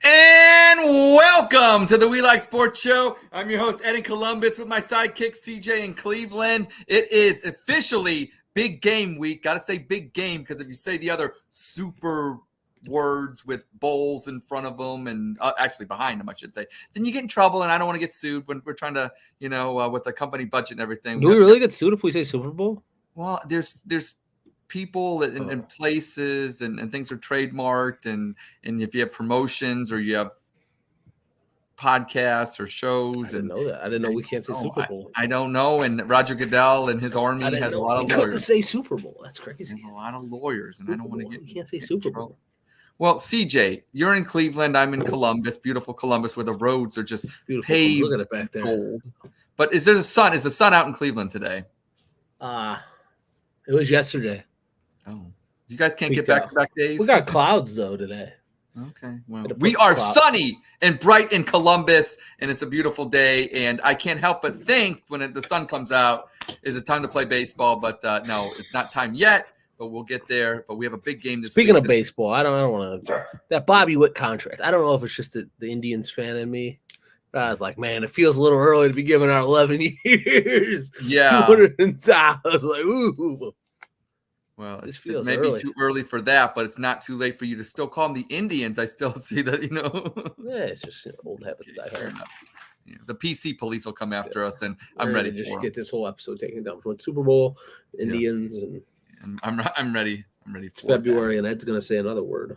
And welcome to the We Like Sportz show. I'm your host, Ed in Columbus, with my sidekick, CJ in Cleveland. It is officially big game week. Got to say big game because if you say the other super words with bowls in front of them and actually behind them, I should say, then you get in trouble, and I don't want to get sued when we're trying to, with the company budget and everything. Do we really get sued if we say Super Bowl? Well, there's people and places and things are trademarked, and if you have promotions or you have podcasts or shows. I didn't know that. I didn't know we can't say Super Bowl. I don't know. And Roger Goodell and his army has a lot of lawyers. Say Super Bowl. That's crazy. There's a lot of lawyers, and I don't want to get. You can't say Super Bowl. Well, CJ, you're in Cleveland. I'm in Columbus, beautiful Columbus, where the roads are just paved Look at it back there. Gold. But is there the sun? Is the sun out in Cleveland today? It was yesterday. Oh, you guys can't get back-to-back days? We got clouds, though, today. Okay, well, we are sunny and bright in Columbus, and it's a beautiful day, and I can't help but think when the sun comes out, is it time to play baseball? But no, it's not time yet, but we'll get there. But we have a big game this week. Speaking of baseball, I don't want to – that Bobby Witt contract, I don't know if it's just the Indians fan in me. But I was like, man, it feels a little early to be giving our 11 years. Yeah. I was like, ooh. Well, it may be too early for that, but it's not too late for you to still call them the Indians. I still see that, Yeah, it's just old habits die hard. Yeah, the PC police will come after us, and I'm ready for just get this whole episode taken down for the Super Bowl, Indians, and I'm ready. I'm ready for February, and Ed's gonna say another word.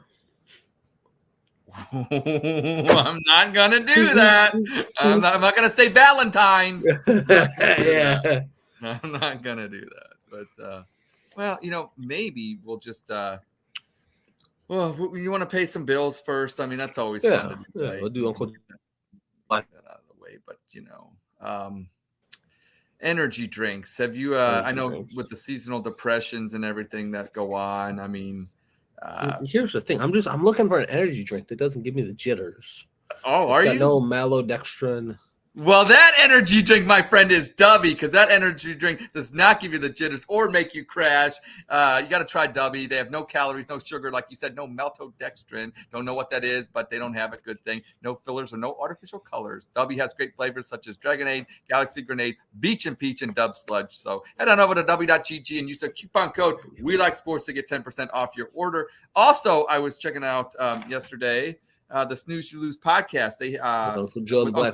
I'm not gonna do that. I'm not gonna say Valentine's. Yeah, I'm not gonna do that, but. Well, maybe we'll just you want to pay some bills first. I mean, that's always fun to do. Yeah, we'll do Uncle that out of the way. But energy drinks. Have you I know drinks. With the seasonal depressions and everything that go on, I mean, here's the thing. I'm looking for an energy drink that doesn't give me the jitters. Oh, are you? No maltodextrin. Well, that energy drink, my friend, is Dubby, because that energy drink does not give you the jitters or make you crash. You got to try Dubby. They have no calories, no sugar, like you said, no maltodextrin. Don't know what that is, but they don't have it. Good thing. No fillers or no artificial colors. Dubby has great flavors such as Dragonade, Galaxy Grenade, Beach and Peach, and Dub Sludge. So head on over to Dubby.gg and use the coupon code We Like Sportz to get 10% off your order. Also, I was checking out yesterday. The Snooze You Lose podcast. They Uncle Joe the Black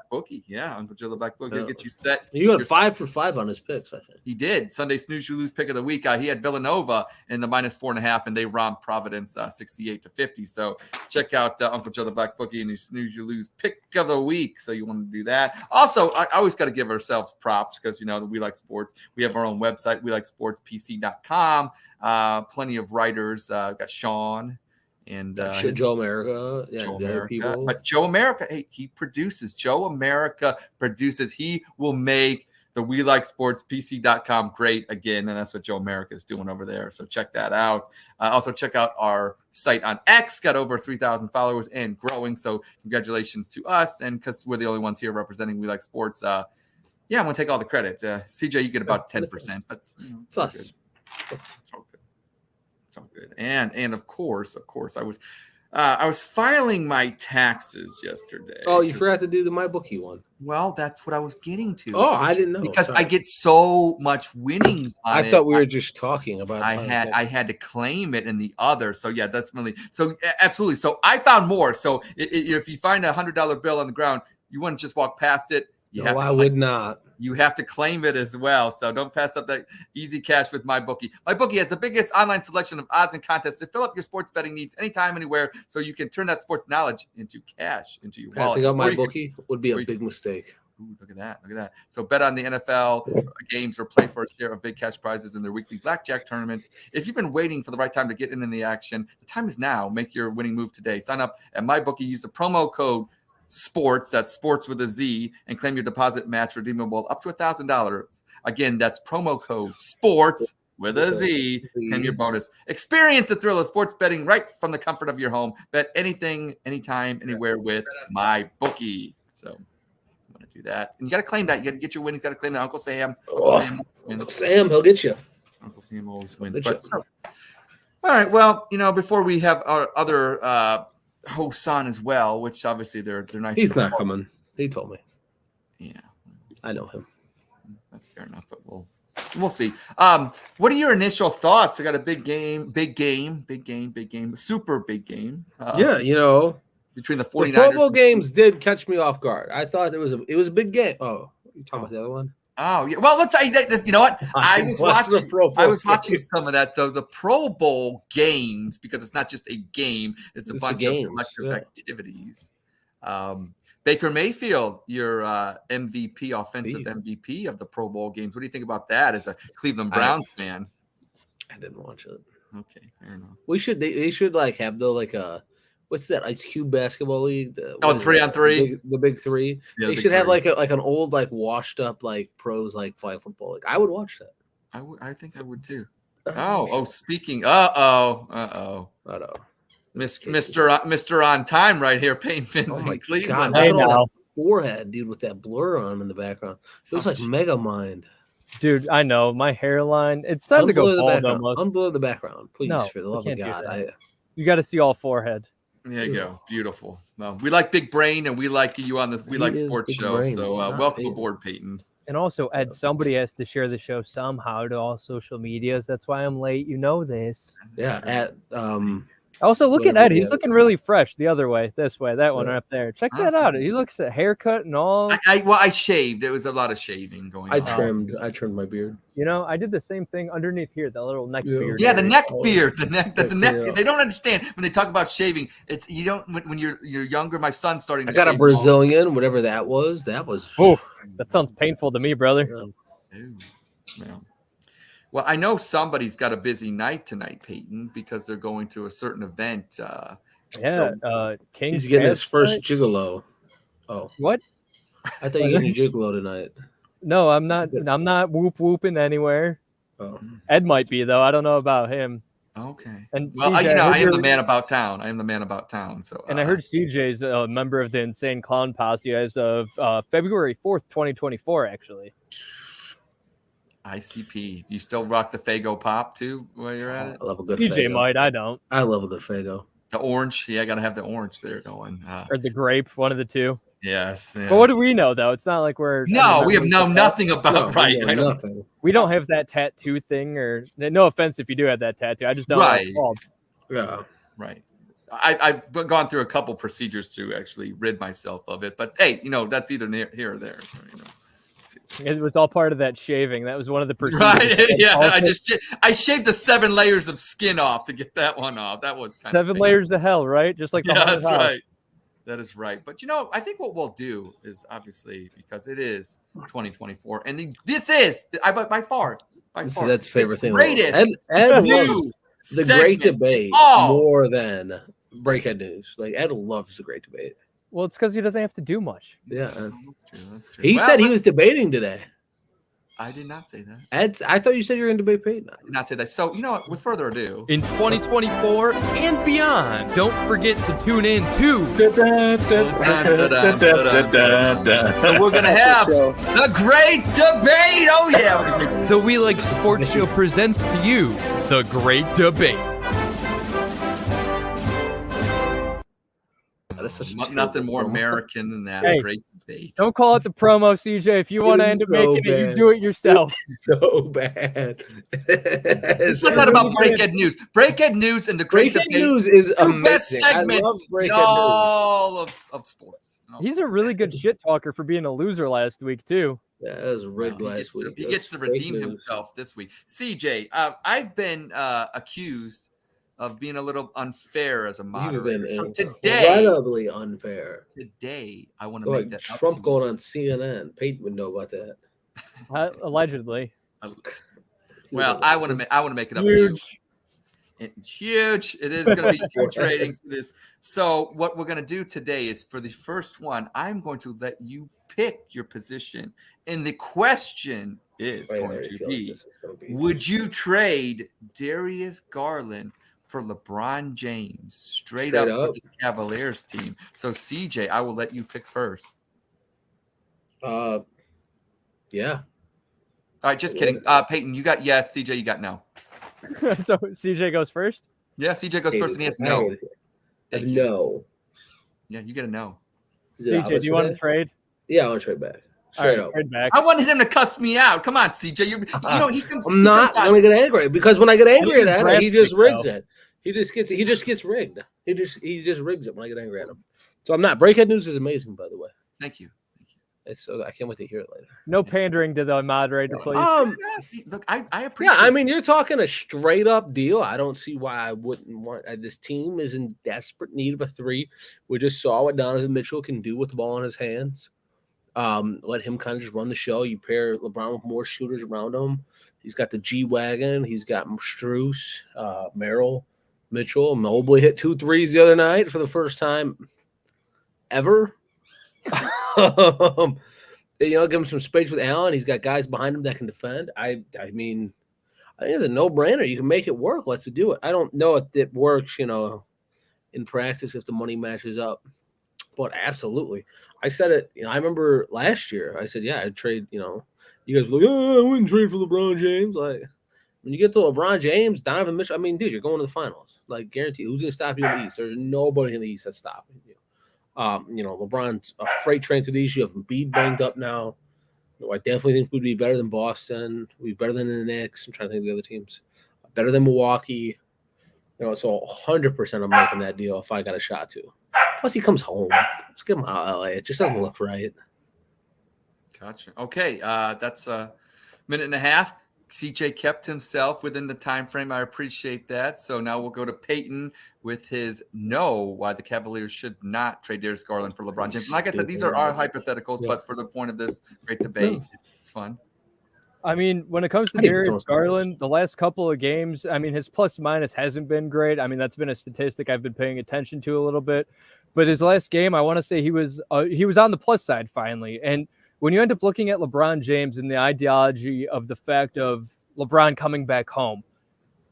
Bookie. Yeah, Uncle Joe the Black Bookie. He'll get you set. You got 5 for 5 on his picks, I think. He did. Sunday Snooze You Lose pick of the week. He had Villanova in the -4.5, and they romped Providence 68-50. So check out Uncle Joe the Black Bookie and his Snooze You Lose pick of the week. So you want to do that. Also, I always got to give ourselves props because We Like Sportz. We have our own website, WeLikeSportsPC.com. Plenty of writers. We've got Sean. And Joe America, Joe America. People. But Joe America, hey, he produces. Joe America produces. He will make the We Like Sports PC.com great again, and that's what Joe America is doing over there. So check that out. Also check out our site on X. Got over 3,000 followers and growing. So congratulations to us, and because we're the only ones here representing We Like Sportz. I'm gonna take all the credit. CJ, you get about 10%, but it's us. Good. It's all good. All good. And of course, I was filing my taxes yesterday. Oh, you forgot to do the MyBookie one. Well, that's what I was getting to. Oh, I didn't know because I get so much winnings on it. I thought we were just talking about. I had to claim it in the other. So yeah, that's really so absolutely. So I found more. So if you find $100 bill on the ground, you wouldn't just walk past it. I would not. You have to claim it as well. So don't pass up that easy cash with MyBookie. MyBookie has the biggest online selection of odds and contests to fill up your sports betting needs anytime, anywhere. So you can turn that sports knowledge into cash, into your wallet. Passing up MyBookie would be a big mistake. Ooh, look at that. So bet on the NFL games or play for a share of big cash prizes in their weekly blackjack tournaments. If you've been waiting for the right time to get in the action, the time is now. Make your winning move today. Sign up at MyBookie. Use the promo code Sports, that's sports with a Z, and claim your deposit match redeemable up to $1,000. Again, that's promo code Sports with a Z, and your bonus. Experience the thrill of sports betting right from the comfort of your home. Bet anything, anytime, anywhere with MyBookie. So I'm going to do that. And you got to claim that. You got to get your winnings. Got to claim that. Uncle Sam. Uncle Sam, he'll get you. Uncle Sam always wins. All right. Well, before we have our other hosts on as well, which obviously they're nice. He's not coming. He told me. Yeah, I know him. That's fair enough, but we'll see. What are your initial thoughts? I got a big game, super big game. Yeah, between the the 49ers. Pro Bowl games did catch me off guard. I thought it was a big game. Oh, you talking about the other one? Oh yeah. Well, let's say you know what? I was watching some of that though. The Pro Bowl games, because it's not just a game; it's a bunch of collective activities. Baker Mayfield, your MVP, offensive MVP of the Pro Bowl games. What do you think about that as a Cleveland Browns fan? I didn't watch it. Okay, fair enough. They should have a what's that Ice Cube basketball league? 3-on-3, the big three. Yeah, they should have an old washed up pros flag football. I would watch that. I think I would too. Speaking. Uh-oh. Mr. On time right here, Peyton Finns in Cleveland. God, that forehead, dude, with that blur on in the background. It looks like Megamind. Dude, I know my hairline. It's time to go bald almost. Unblur the background, please, for the love of God. You got to see all forehead. There you go. Beautiful. Well, we like Big Brain, and we like you on this We Like Sports show. Brain. So welcome aboard, Peyton. And also, Ed, somebody has to share the show somehow to all social medias. That's why I'm late. You know this. Yeah. Also, look at Ed. He's looking really fresh the other way, this way, that one up there. Check that out. He looks at haircut and all. I shaved. There was a lot of shaving going on. I trimmed my beard. I did the same thing underneath here, the little neck beard. Yeah, the neck beard. The neck. They don't understand when they talk about shaving. It's you don't when you're younger. My son's starting. I got a Brazilian, whatever that was. That was. Oh, that sounds painful to me, brother. Yeah. Well, I know somebody's got a busy night tonight, Peyton, because they're going to a certain event. He's getting his first gigolo. Oh, what? I thought you were getting a gigolo tonight. No, I'm not. I'm not whooping anywhere. Oh. Ed might be though. I don't know about him. Okay. And well, CJ, I am the man about town. I am the man about town. So. And I heard CJ's a member of the Insane Clown Posse as of February 4th, 2024. Actually. ICP. Do you still rock the Faygo Pop too while you're at it? I love a good CJ Faygo. might. I don't. I love a good Faygo. The orange. Yeah, I got to have the orange there going. Or the grape, one of the two. Yes. But what do we know, though? It's not like we're... No, we have known nothing about nothing. We don't have that tattoo thing, or... No offense if you do have that tattoo. I just don't know what it's called. Yeah. Right. I've gone through a couple procedures to actually rid myself of it. But, hey, that's either here or there. So, It was all part of that shaving. That was one of the procedures. Right. Yeah. I shaved the 7 layers of skin off to get that one off. That was kind of 7 layers of hell, right? Just like the that's right. That is right. But I think what we'll do is obviously because it is 2024, and this is by far that's favorite thing. Greatest Ed new the great debate more than Breakhead News. Like Ed loves the great debate. Well, it's because he doesn't have to do much. Yeah, that's true. He said he was debating today. I did not say that. Ed, I thought you said you were going to debate Peyton. I did not say that. So, with further ado. In 2024 and beyond, don't forget to tune in to... So we're going to have the great debate. Oh, yeah. The We Like Sportz show presents to you the great debate. Nothing more American than that. Hey, great debate. Don't call it the promo, CJ. If you want to end up making it, you do it yourself. So bad. This is not about Breakhead News. Breakhead News and the great debate. News is the best segments in all of sports. He's a really good shit talker for being a loser last week, too. Yeah, it was rigged last week. He gets to redeem himself this week. CJ, I've been accused of being a little unfair as a moderator. So today, incredibly unfair. Today, I want to make that Trump going on CNN. Peyton would know about that. Allegedly. Well, I want to make it up to you. Huge. It is going to be huge ratings for this. So what we're going to do today is for the first one, I'm going to let you pick your position, and the question is going to be: would you trade Darius Garland for LeBron James straight up for the Cavaliers team? So CJ, I will let you pick first. Yeah. All right, just kidding. Peyton, you got yes. CJ, you got no. So CJ goes first? Yeah, CJ goes first, and he has no. No. Yeah, you got to know. CJ, do you want to trade? Yeah, I want to trade back. Straight up. Trade back. I wanted him to cuss me out. Come on, CJ. You know he comes. I'm not going to get angry because when I get angry at him, he just rigs it. He just gets rigged. He just rigs it when I get angry at him. So I'm not. Breakhead News is amazing, by the way. Thank you. I can't wait to hear it later. No pandering to the moderator, please. Look, I appreciate. Yeah, I mean, you're talking a straight up deal. I don't see why I wouldn't want. This team is in desperate need of a 3. We just saw what Donovan Mitchell can do with the ball in his hands. Let him kind of just run the show. You pair LeBron with more shooters around him. He's got the G-Wagon. He's got Strus, Merrill, Mitchell. Mobley hit 2 threes the other night for the first time ever. Give him some space with Allen. He's got guys behind him that can defend. I mean, I think it's a no-brainer. You can make it work. Let's do it. I don't know if it works, in practice if the money matches up. But absolutely. I said it, I remember last year, I said, yeah, I'd trade, you guys were like, I wouldn't trade for LeBron James. Like, when you get to LeBron James, Donovan Mitchell, I mean, dude, you're going to the finals. Like, guaranteed. Who's going to stop you in the East? There's nobody in the East that's stopping you. LeBron's a freight train to the East. You have Embiid banged up now. I definitely think we'd be better than Boston. We'd be better than the Knicks. I'm trying to think of the other teams. Better than Milwaukee. So 100% I'm making that deal if I got a shot to. Plus, he comes home. Let's get him out of LA. It just doesn't look right. Gotcha. Okay, that's a minute and a half. CJ kept himself within the time frame. I appreciate that. So now we'll go to Peyton with his why the Cavaliers should not trade Darius Garland for LeBron James. And like I said, these are our hypotheticals, but for the point of this great debate, it's fun. I mean, when it comes to Darius Garland, the last couple of games, I mean, his plus minus hasn't been great. I mean, that's been a statistic I've been paying attention to a little bit. But his last game, I want to say he was on the plus side finally. And when you end up looking at LeBron James and the ideology of the fact of LeBron coming back home,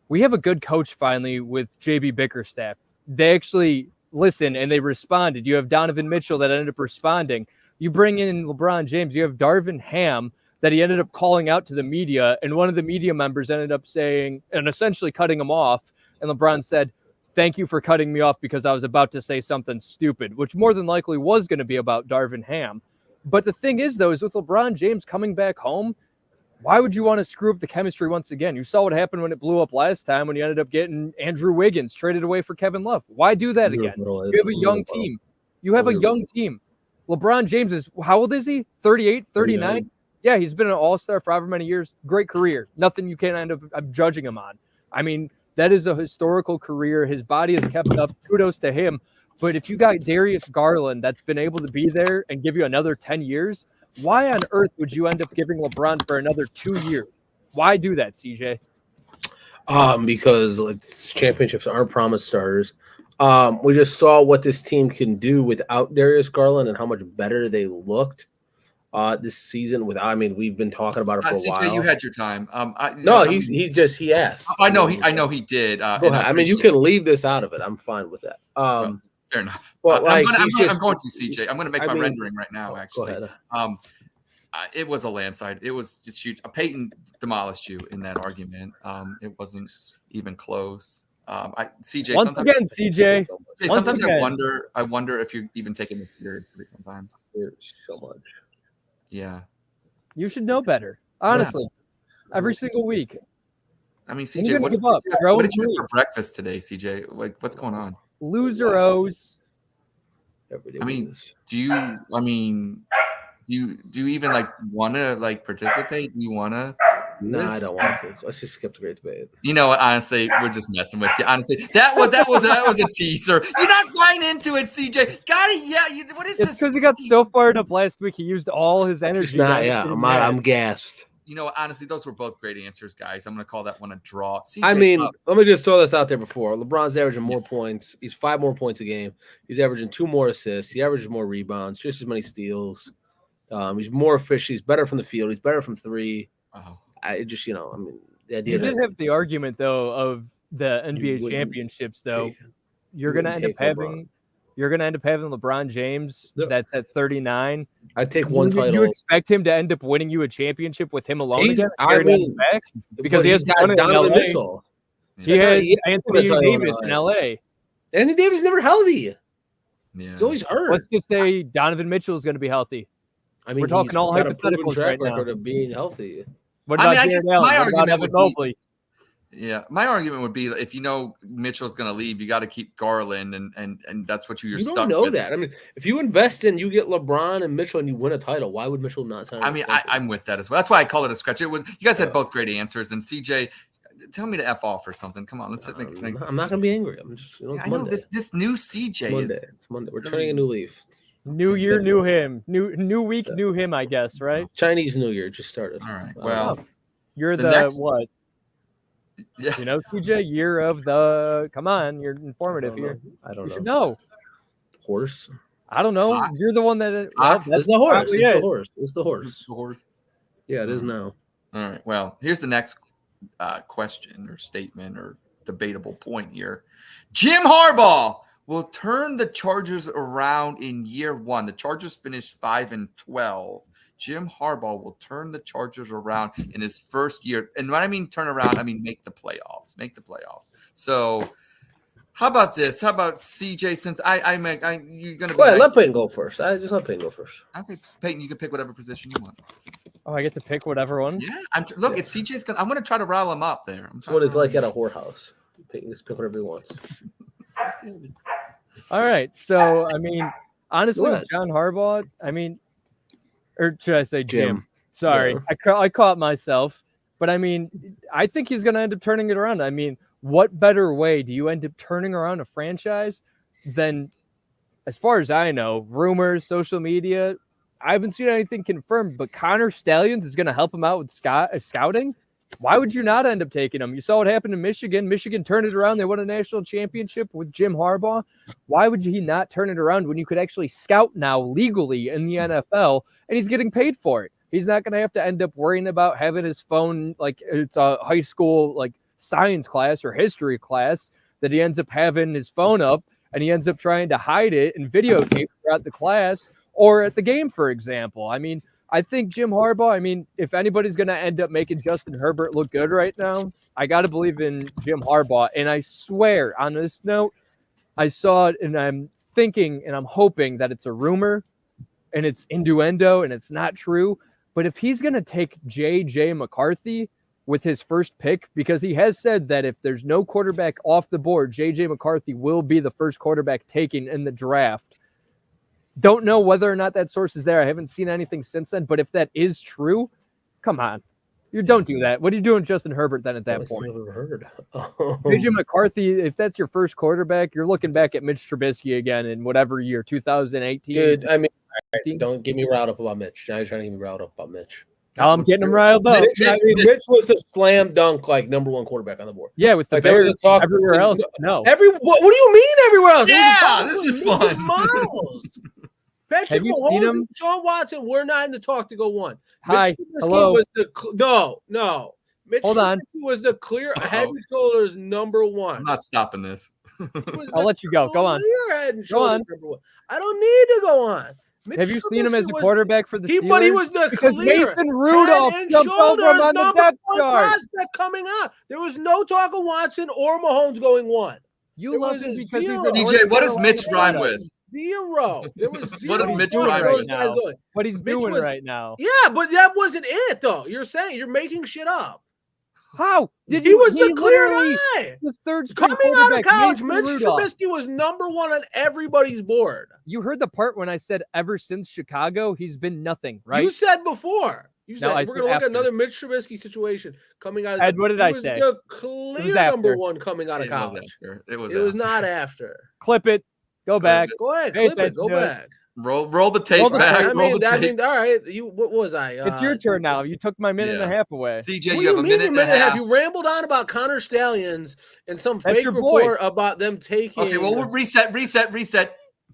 we have a good coach finally with JB Bickerstaff. They actually listened and they responded. You have Donovan Mitchell that ended up responding. You bring in LeBron James. You have Darvin Ham that he ended up calling out to the media, and one of the media members ended up saying and essentially cutting him off. And LeBron said, "Thank you for cutting me off because I was about to say something stupid," which more than likely was going to be about Darvin Ham. But the thing is, though, is with LeBron James coming back home, why would you want to screw up the chemistry once again? You saw what happened when it blew up last time when you ended up getting Andrew Wiggins traded away for Kevin Love. Why do that again? You have a young team. You have a young team. LeBron James is, how old is he? 38, 39? Yeah, he's been an all-star for however many years. Great career. Nothing you can end up judging him on. I mean, that is a historical career. His body has kept up. Kudos to him. But if you got Darius Garland that's been able to be there and give you another 10 years, why on earth would you end up giving LeBron for another 2 years? Why do that, CJ? Because championships aren't promised starters. We just saw what this team can do without Darius Garland and how much better they looked this season. We've been talking about it for a CJ, while. You had your time. He asked. I know he did. You can leave this out of it. I'm fine with that. Fair enough. Well, I'm going to, CJ. I'm going to make my rendering right now, actually. Go ahead. It was a landslide. It was just huge. Peyton demolished you in that argument. It wasn't even close. CJ. Once again, CJ. Sometimes I wonder if you're even taking it seriously. Sometimes. There's so much. Yeah. You should know better. Honestly, every single week. I mean, CJ, what did you have for breakfast today, CJ? Like, what's going on? Loser O's. I mean, do you even want to participate? Do you want to? No, I don't want to. Let's just skip the great debate. You know what? Honestly, we're just messing with you. Honestly, that was a teaser. You're not buying into it, CJ. Got it? Yeah. What is this? Because he got so fired up last week, he used all his energy. I'm gassed. You know, honestly, those were both great answers, guys. I'm going to call that one a draw. CJ, let me just throw this out there before. LeBron's averaging more points. He's 5 more points a game. He's averaging 2 more assists. He averages more rebounds, just as many steals. He's more efficient. He's better from the field. He's better from 3. Oh. The idea you did have the argument, though, of the NBA championships, though. You're going to end up having LeBron James that's at 39. I'd take one title. Do you expect him to end up winning you a championship with him alone again? Because he has Donovan Mitchell. He has Anthony Davis in LA. Anthony Davis is never healthy. Yeah. He's always hurt. Let's just say Donovan Mitchell is going to be healthy. I mean, we're talking all got a proven hypotheticals track right now. record of being healthy. What about I guess Jared Allen? my What about argument Evan would be- Mobley? Yeah, my argument would be if you know Mitchell's going to leave, you got to keep Garland, and that's what you're You stuck don't know with. that. I mean, if you invest in, you get LeBron and Mitchell, and you win a title, why would Mitchell not sign? I mean, I'm with that as well. That's why I call it a stretch. It was you guys had both great answers, and CJ, tell me to F off or something. Come on, let's make it. I'm not going to be angry. I'm just, I know this new CJ Monday. is. It's Monday. We're turning a new leaf. New year, new him. New week, new him. I guess, right? Chinese New Year just started. All right. Well, you're the the next- what? yeah. You know, CJ, year of the. Come on, you're informative here. I don't You know. should know. Horse. I don't know. Cock. You're the one that. Cock. It's the horse. probably It's the it. horse. It's the horse. Horse. Yeah, it is now. All right. Well, here's the next question or statement or debatable point here. Jim Harbaugh will turn the Chargers around in year one. The Chargers finished 5-12. Jim Harbaugh will turn the Chargers around in his first year. And when I mean turn around, I mean make the playoffs. Make the playoffs. So how about this? How about CJ? Since you're gonna be Go ahead, nice. let Peyton go first. Just let Peyton go first. Okay, Peyton, you can pick whatever position you want. Oh, I get to pick whatever one. Yeah, look. If CJ's gonna, I'm gonna try to rile him up there. That's what it's like at a whorehouse. Peyton just pick whatever he wants. All right. So, I mean, honestly, Go with ahead. John Harbaugh, I mean, or should I say Jim? Jim. Sorry, Yeah. I caught myself. But I mean, I think he's going to end up turning it around. I mean, what better way do you end up turning around a franchise than, as far as I know, rumors, social media? I haven't seen anything confirmed, but Connor Stallions is going to help him out with scouting. Why would you not end up taking him? You saw what happened in Michigan. Michigan turned it around. They won a national championship with Jim Harbaugh. Why would he not turn it around when you could actually scout now legally in the NFL and he's getting paid for it? He's not going to have to end up worrying about having his phone like it's a high school like science class or history class that he ends up having his phone up and he ends up trying to hide it and videotape throughout the class or at the game, for example. I mean, I think Jim Harbaugh, I mean, if anybody's going to end up making Justin Herbert look good right now, I got to believe in Jim Harbaugh. And I swear, on this note, I saw it and I'm thinking and I'm hoping that it's a rumor and it's innuendo and it's not true. But if he's going to take J.J. McCarthy with his first pick, because he has said that if there's no quarterback off the board, J.J. McCarthy will be the first quarterback taken in the draft. Don't know whether or not that source is there. I haven't seen anything since then. But if that is true, come on. You don't do that. What are you doing, Justin Herbert, then at that point? Never heard. J.J. McCarthy, if that's your first quarterback, you're looking back at Mitch Trubisky again in whatever year, 2018. Dude, I mean, don't get me riled up about Mitch. Now you're trying to get me riled up about Mitch. I'm getting him riled up. Mitch was a slam dunk, like number one quarterback on the board. Yeah, with the Like, they were Bears, talking- everywhere else, no. What do you mean everywhere else? Yeah, this is fun. Miles. Patrick Have you seen Mahomes him? and Sean Watson were not in the talk to go one. Hi, Mitch Trubisky hello. Was no. Mitch Hold on. Trubisky was the clear head and shoulders number one. I'm not stopping this. He was I'll the let you go. Go on. clear head and Go shoulders on. number one. I don't need to go on. Mitch Have you seen him as a Trubisky was- quarterback for the Steelers? But he was the because clear Mason Rudolph head and jumped over him shoulders on the number depth one chart. prospect coming up. There was no talk of Watson or Mahomes going one. You There love was him a because zero. he's a DJ, North what does Mitch Carolina rhyme guy. with? Zero. There was zero. What does Mitch talk of rhyme those with guys now? going. What he's Mitch doing was- right now. Yeah, but that wasn't it, though. You're making shit up. How? Did He you, was the clear literally- guy. The third string Coming out of quarterback, college, Mason Mitch Rudolph. Trubisky was number one on everybody's board. You heard the part when I said ever since Chicago, he's been nothing, right? You said before. You said No, I we're said going to look after. at another Mitch Trubisky situation coming out of Ed, what did he I was say? the It clear was number after. one coming out of It was college. after. It was It was after. not after. Clip it. Go back. Go ahead, Hey, clip it. Go attention to it. back. Roll the tape Roll the back. tape. Roll the tape. all right. What was I? It's your turn now. You took my minute and a Yeah. half away. CJ, What you do have a mean minute and a half. You rambled on about Connor Stallions and some That's fake your boy. report about them taking. Okay, well, we'll reset.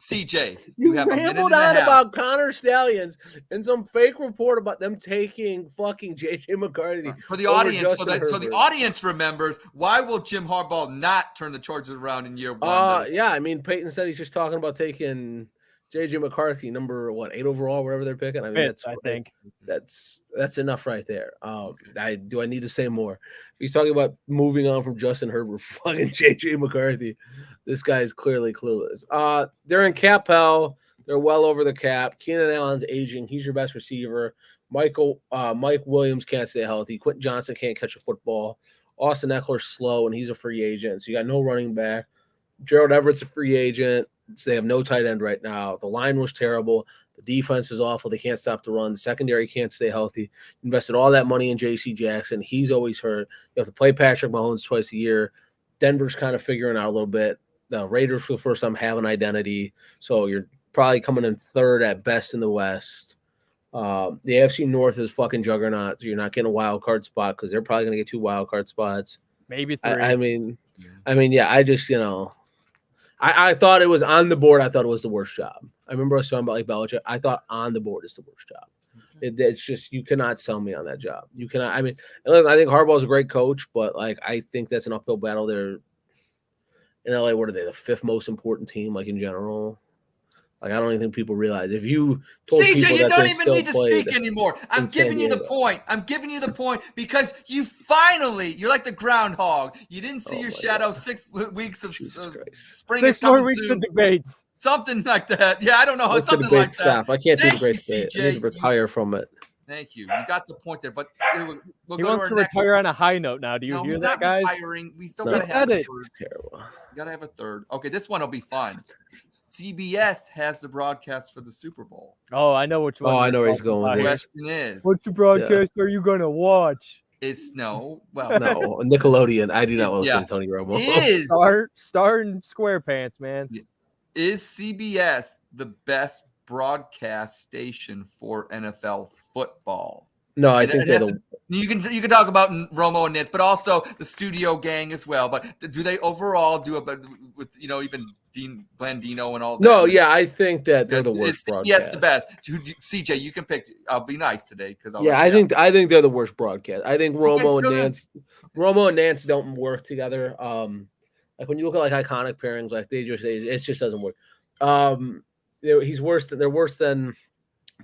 CJ, You have a minute rambled and a on half. about Connor Stallions and some fake report about them taking fucking J.J. McCarthy For the over audience, so Justin the Herbert. audience remembers, why will Jim Harbaugh not turn the Chargers around in year one? Yeah, I mean, Peyton said he's just talking about taking JJ McCarthy, number 8 overall, wherever they're picking. I mean, I think that's enough right there. I need to say more? If he's talking about moving on from Justin Herbert, fucking JJ McCarthy, this guy is clearly clueless. They're in cap hell. They're well over the cap. Keenan Allen's aging. He's your best receiver. Mike Williams can't stay healthy. Quentin Johnson can't catch a football. Austin Eckler's slow, and he's a free agent. So you got no running back. Gerald Everett's a free agent. So they have no tight end right now. The line was terrible. The defense is awful. They can't stop the run. The secondary can't stay healthy. Invested all that money in J.C. Jackson. He's always hurt. You have to play Patrick Mahomes twice a year. Denver's kind of figuring out a little bit. The Raiders, for the first time, have an identity. So you're probably coming in third at best in the West. The AFC North is fucking juggernaut. So you're not getting a wild card spot because they're probably going to get 2 wild card spots. Maybe 3. I mean, yeah, I just, I thought it was on the board. I thought it was the worst job. I remember I was talking about like Belichick. I thought on the board is the worst job. It's just, you cannot sell me on that job. You cannot. I mean, I think Harbaugh's a great coach, but like I think that's an uphill battle. They're in LA. What are they? The 5th most important team, like in general. Like I don't even think people realize. If you told CJ, people you that don't even need to speak anymore. I'm giving you the point. Because you're like the groundhog. You didn't see your shadow. God. 6 weeks of spring. 6 more weeks of debates. Something like that. Yeah, I don't know. Something like that. Stop. I can't do the great debate. I need to retire from it. Thank you. You got the point there. But we'll he go wants to retire on a high note now. Do you hear that, guys? Retiring. We still got to have a third. Terrible. You got to have a third. Okay, this one will be fun. CBS has the broadcast for the Super Bowl. Oh, I know which one. Oh, I know where he's going. The question is, which broadcast are you going to watch? No, Nickelodeon. I do not listen to Tony Romo. Star and SquarePants, man. Is CBS the best broadcast station for NFL football? No, I think they're you can talk about Romo and Nitz, but also the studio gang as well. But do they overall do it with even Dean Blandino and all that? No, yeah, I think that they're the worst broadcast. Yes, the best. CJ, you can pick. I'll be nice today because I think they're the worst broadcast. I think Romo and Nance don't work together. Like when you look at like iconic pairings, like it just doesn't work. They're worse than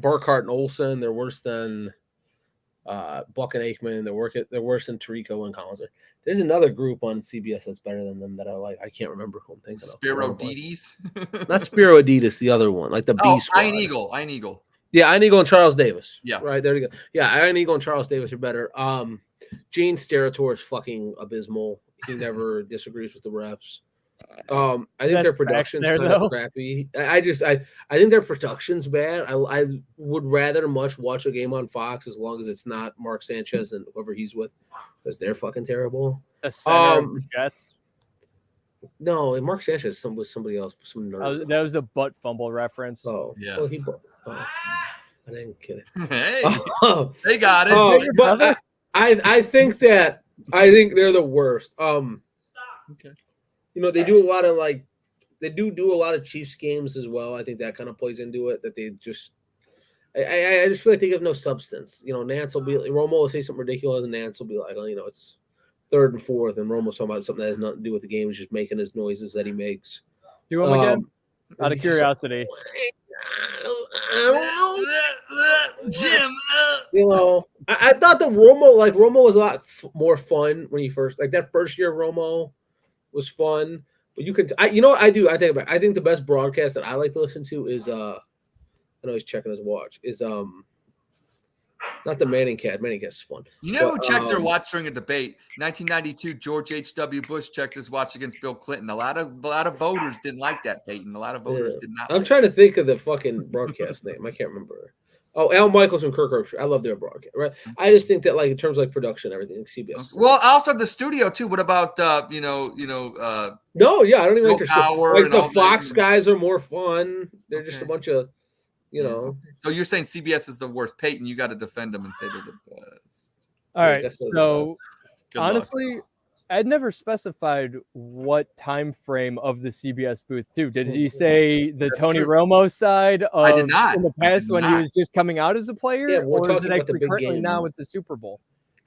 Burkhart and Olsen. They're worse than Buck and Aikman. They're worse than Tirico and Collins. There's another group on CBS that's better than them that I like. I can't remember who I'm thinking of. Spiro Dides? Not Spiro Dides, the other one, like the B squad. Iron Eagle. Yeah, Iron Eagle and Charles Davis. Yeah. Right, there you go. Yeah, Iron Eagle and Charles Davis are better. Gene Steratore is fucking abysmal. He never disagrees with the refs. I think their production's kind of crappy. I think their production's bad. I would rather much watch a game on Fox as long as it's not Mark Sanchez and whoever he's with, because they're fucking terrible. The center of the Jets. No, Mark Sanchez was somebody else. Some nerd. That was a butt fumble reference. Oh, yes. I didn't get it. Hey, they got it. But I think they're the worst. Okay. They do a lot of do a lot of Chiefs games as well. I think that kind of plays into it. That they just, I just feel like they have no substance. Nance will Romo will say something ridiculous, and Nance will be like, it's 3rd and 4th, and Romo's talking about something that has nothing to do with the game. He's just making his noises that he makes. Do him again? Out of curiosity. Jim. I thought that Romo was a lot more fun when he first, that first year Romo was fun. But you can, I think the best broadcast that I like to listen to is, I know he's checking his watch, is not the Manning Cat. Manning Cat's fun. Who checked their watch during a debate? 1992, George H.W. Bush checked his watch against Bill Clinton. A lot of voters didn't like that, Peyton. A lot of voters did not. I'm trying to think of the fucking broadcast name. I can't remember. Oh, Al Michaels and Kirk Herbstreit. I love their broadcast. Right. I just think that in terms of production, everything, CBS. Well, also the studio too. What about No, yeah, I don't even like their power. The Fox guys are more fun. They're just a bunch of. So you're saying CBS is the worst. Peyton, you got to defend them and say they're the best. All right. So honestly, Ed never specified what time frame of the CBS booth too. Did he say the Tony Romo side of I did not. In the past when he was just coming out as a player? Yeah, we're or talking is it about actually the big currently game now with the Super Bowl?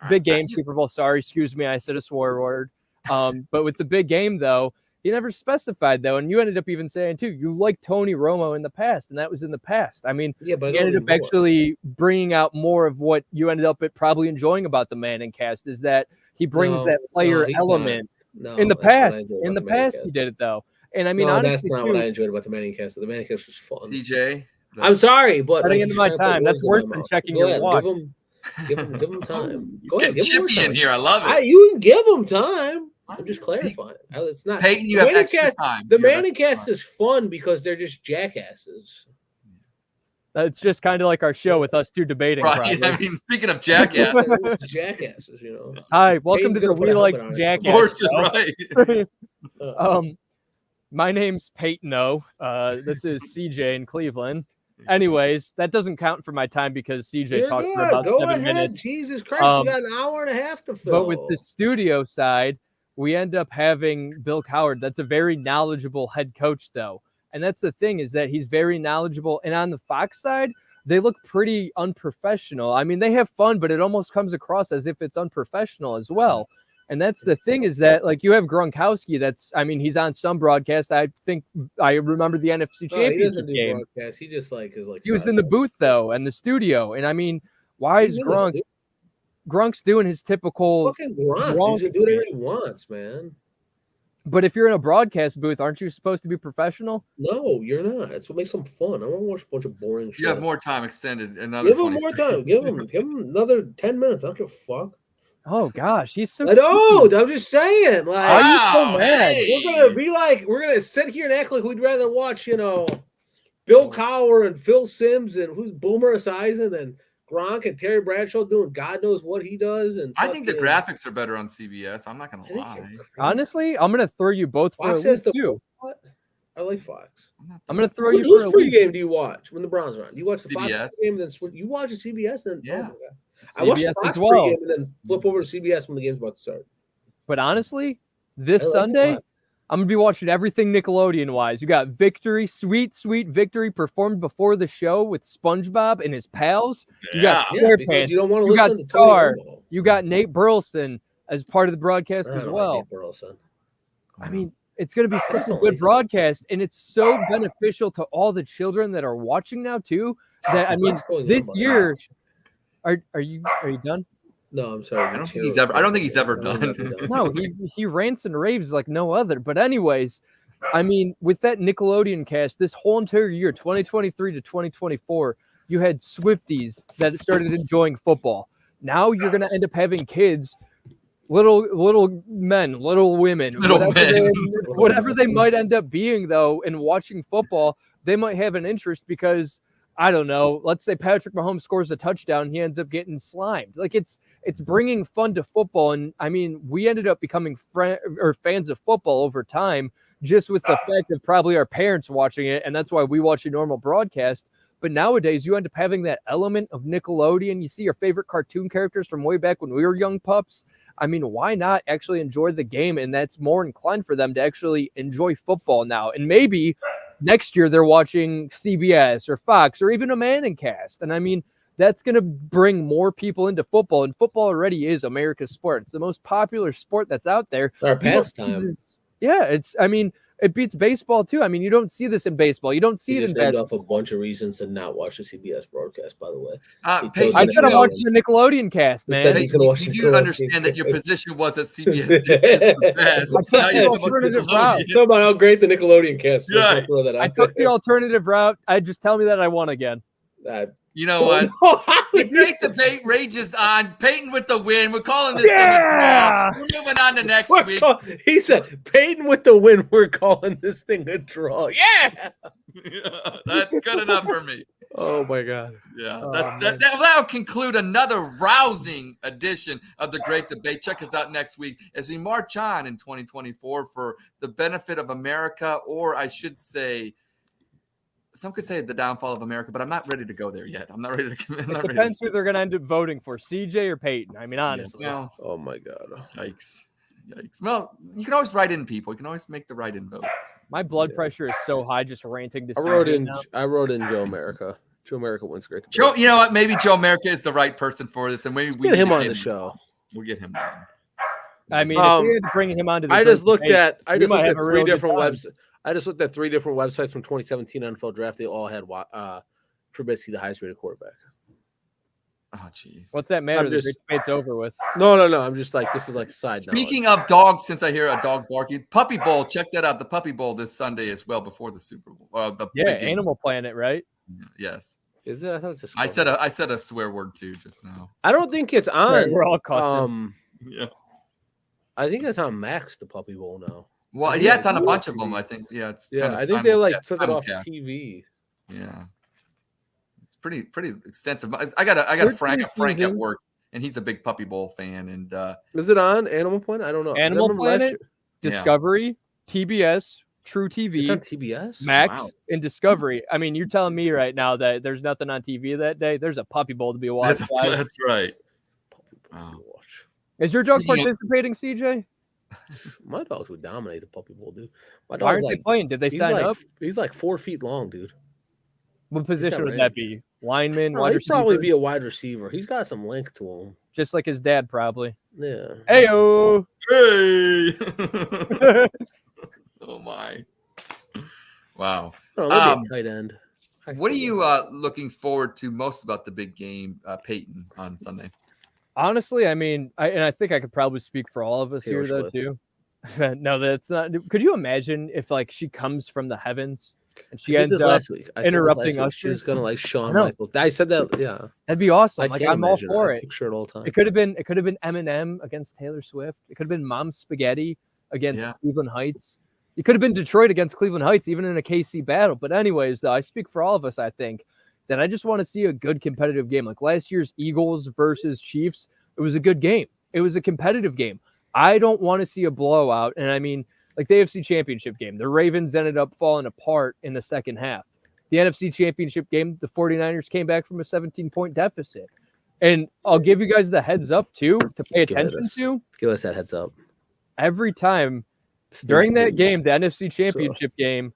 Big game, Super Bowl. Sorry, excuse me. I said a swear word. But with the big game though, He never specified, though, and you ended up even saying, too, you liked Tony Romo in the past, and that was in the past. I mean, but he ended up actually bringing out more of what you ended up probably enjoying about the Manning cast, is that he brings that player element. In the past, he did it, though. And I mean, honestly, that's not what I enjoyed about the Manning cast. The Manning cast was fun. CJ, I'm sorry, but at the end of my time, that's worse than checking your watch. Give him time. He's getting chippy in here. I love it. You can give him time. I'm just clarifying. It's not Peyton. You have extra time. The Manning cast is fun because they're just jackasses. It's just kind of like our show with us two debating. Right. I mean, speaking of jackasses, Hi, welcome to the We Like Jackass. Right. My name's Peyton O. This is CJ in Cleveland. Anyways, that doesn't count for my time because CJ talked for about 7 minutes. Jesus Christ, we got an hour and a half to fill. But with the studio side, we end up having Bill Coward. That's a very knowledgeable head coach, though. And that's the thing, is that he's very knowledgeable. And on the Fox side, they look pretty unprofessional. I mean, they have fun, but it almost comes across as if it's unprofessional as well. And that's the thing, is that, like, you have Gronkowski. He's on some broadcast. I think I remember the NFC Championship game. Broadcast. He just he was in the booth, though, and the studio. And I mean, why is Gronk's doing his typical fucking Gronk? He's doing whatever he wants, man. But if you're in a broadcast booth, aren't you supposed to be professional? No, you're not. That's what makes them fun. I don't want to watch a bunch of boring shit. You have more time extended. Another give him more time. Give him another 10 minutes. I don't give a fuck. Oh gosh, he's so. I don't. I'm just saying. Like, wow, so mad. Hey. We're gonna sit here and act like we'd rather watch, Bill Cowher and Phil Simms and who's Boomer Esiason than Gronk and Terry Bradshaw doing God knows what he does. And I think the graphics are better on CBS. I'm not gonna lie. Honestly, I'm gonna throw you both for Fox a loop too. What? I like Fox. I'm gonna throw you. Whose pregame do you watch when the Browns are on? Do you watch the CBS Fox game and then you watch the CBS? Then yeah. I watch the Fox as well, pregame and then flip over to CBS when the game's about to start. But honestly, this Sunday, I'm gonna be watching everything Nickelodeon wise. You got Victory, sweet Victory performed before the show with SpongeBob and his pals. You got SquarePants. You got Star. You got Nate Burleson as part of the broadcast as well. I mean, it's going to be such a good broadcast, and it's so beneficial to all the children that are watching now too. That I mean, this year, are you done? No, I'm sorry. I don't think he's ever done. No, he rants and raves like no other. But anyways, I mean, with that Nickelodeon cast, this whole entire year, 2023 to 2024, you had Swifties that started enjoying football. Now you're going to end up having kids, little men, little women, whatever they might end up being, though, and watching football, they might have an interest because, I don't know, let's say Patrick Mahomes scores a touchdown, he ends up getting slimed. Like, it's bringing fun to football. And, I mean, we ended up becoming fans of football over time just with the fact of probably our parents watching it, and that's why we watch a normal broadcast. But nowadays, you end up having that element of Nickelodeon. You see your favorite cartoon characters from way back when we were young pups. I mean, why not actually enjoy the game? And that's more inclined for them to actually enjoy football now. And maybe next year they're watching CBS or Fox or even a Manning cast. And I mean, that's going to bring more people into football. And football already is America's sport. It's the most popular sport that's out there. It's our pastime. Yeah, it beats baseball too. I mean, you don't see this in baseball. You don't see it in basketball. Off a bunch of reasons to not watch the CBS broadcast, by the way. I gotta watch the Nickelodeon cast, man. You understand that your position was at CBS is the best. Talk about how great the Nickelodeon cast is. Right. I took the alternative route. Just tell me that I won again. You know what? The great debate rages on. Peyton with the win. We're calling this thing a draw. We're moving on to next week. He said, Peyton with the win. We're calling this thing a draw. Yeah. That's good enough for me. Oh, my God. Yeah. That'll conclude another rousing edition of the Great Debate. Check us out next week as we march on in 2024 for the benefit of America, or I should say, some could say the downfall of America, but I'm not ready to go there yet. I'm not ready to. It depends who they're going to end up voting for, CJ or Peyton. I mean, honestly. Yeah, well, oh my God! Yikes! Well, you can always write in people. You can always make the write-in vote. My blood pressure is so high just ranting to. I wrote in Joe America. Joe America wins great. Joe, you know what? Maybe Joe America is the right person for this, and maybe we get him on the show. We'll get him on. I mean, if we had to bring him onto the I just looked at might have a real three different good time. websites. I just looked at 3 different websites from 2017 NFL draft. They all had Trubisky the highest rated quarterback. Oh, jeez. What's that matter? The great debate's over with. No. I'm just like, this is like a side note. Speaking of dogs, since I hear a dog barking, Puppy Bowl, check that out. The Puppy Bowl this Sunday as well before the Super Bowl. Animal Planet, right? Yes. Is it? I thought it was I said a swear word too just now. I don't think it's on. Right, we're all cussing. Yeah. I think it's on Max, the Puppy Bowl now. Well, yeah, it's on a bunch of them. I think. Yeah, it's I think they took it off TV. Yeah. Pretty extensive. I got a Frank at work, and he's a big Puppy Bowl fan. And is it on Animal Planet? I don't know. Animal Planet, Discovery, TBS, True TV. It's on TBS, Max, and Discovery. I mean, you're telling me right now that there's nothing on TV that day. There's a Puppy Bowl to be watched. That's right. Wow. Is your dog participating, CJ? My dogs would dominate the Puppy Bowl, dude. Why aren't they playing? Did they sign up? He's like 4 feet long, dude. What position would that be? Lineman, wide receiver? He'd probably be a wide receiver. He's got some length to him. Just like his dad, probably. Yeah. Hey-o! Hey! Oh, my. Wow. Maybe a tight end. What are you looking forward to most about the big game, Peyton, on Sunday? Honestly, I mean, I think I could probably speak for all of us here, though, too. No, that's not. Could you imagine if, like, she comes from the heavens? And she ends up last week. interrupting us. She's gonna like Shawn Michaels. I said that. Yeah, that'd be awesome. Like I'm all for it. Picture it all the time. It could have been Eminem against Taylor Swift. It could have been Mom Spaghetti against Cleveland Heights. It could have been Detroit against Cleveland Heights, even in a KC battle. But anyways, though, I speak for all of us. I think that I just want to see a good competitive game. Like last year's Eagles versus Chiefs, it was a good game. It was a competitive game. I don't want to see a blowout. And I mean, like the AFC Championship game, the Ravens ended up falling apart in the second half. The NFC Championship game, the 49ers came back from a 17-point deficit. And I'll give you guys the heads up, too, to pay attention to. Give us that heads up. Every time during that game, the NFC Championship game,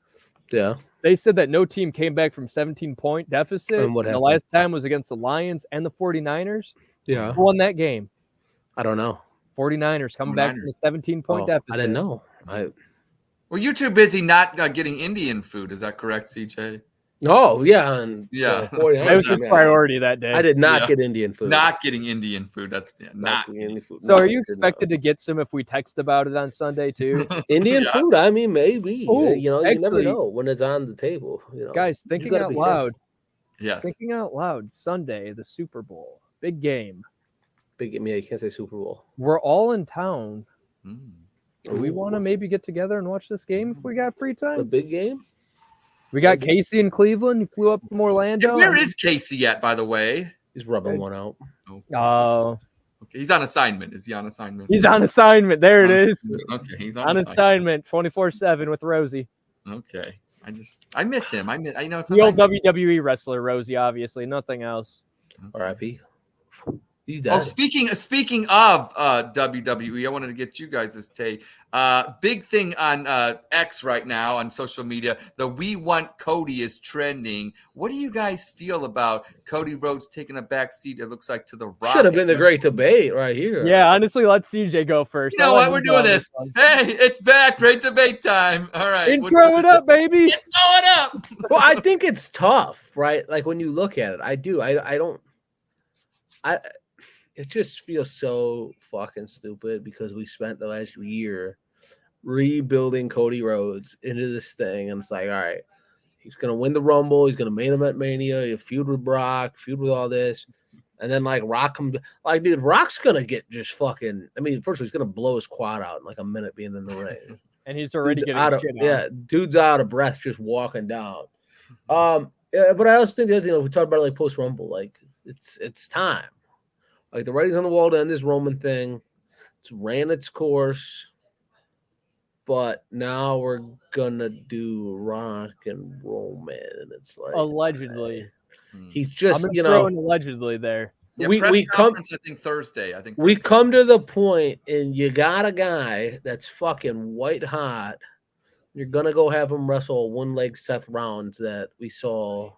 they said that no team came back from 17-point deficit. And the last time was against the Lions and the 49ers. Yeah. Who won that game? I don't know. 49ers coming back from a 17-point deficit. I didn't know. Well, you're too busy not getting Indian food. Is that correct, CJ? Oh, yeah. And, that was his priority that day. I did not get Indian food. Not getting Indian food. That's not getting Indian food. So are you expected to get some if we text about it on Sunday, too? Indian food? I mean, maybe. Ooh, you never know when it's on the table. Guys, thinking out loud. Yes. Thinking out loud. Sunday, the Super Bowl. Big game. Big game. Yeah, you can't say Super Bowl. We're all in town. Do we want to maybe get together and watch this game if we got free time? The big game? We got Casey in Cleveland. He flew up from Orlando. And where is Casey at, by the way? He's rubbing one out. Oh. Okay, he's on assignment. Is he on assignment? He's on assignment. There it is. Okay, he's on assignment 24/7 with Rosie. Okay. I miss him. I know the old WWE wrestler Rosie, obviously. Nothing else. R.I.P. He's dead. Oh, speaking of WWE, I wanted to get you guys' take. Big thing on X right now on social media. The We Want Cody is trending. What do you guys feel about Cody Rhodes taking a back seat? It looks like to the Rock. Should have been the great debate right here. Yeah, honestly, let CJ go first. You know what? We're doing this. Hey, it's back. Great debate time. All right. Intro it up, baby. Throw it up. Well, I think it's tough, right? Like when you look at it, I do. It just feels so fucking stupid because we spent the last year rebuilding Cody Rhodes into this thing. And it's like, all right, he's going to win the Rumble. He's going to main event Mania. He'll feud with Brock, feud with all this. And then, like, Rock comes – like, dude, Rock's going to get just fucking – I mean, first of all, he's going to blow his quad out in, like, a minute being in the ring. And he's already getting shit out. Yeah, dude's out of breath just walking down. Yeah, but I also think the other thing, we talked about it, like, post-Rumble, like, it's time. Like, the writing's on the wall to end this Roman thing. It's ran its course. But now we're going to do Rock and Roman. And it's like... Allegedly. He's just, throwing allegedly there. Yeah, we come, I think Thursday. We come to the point, and you got a guy that's fucking white hot. You're going to go have him wrestle one-leg Seth Rollins that we saw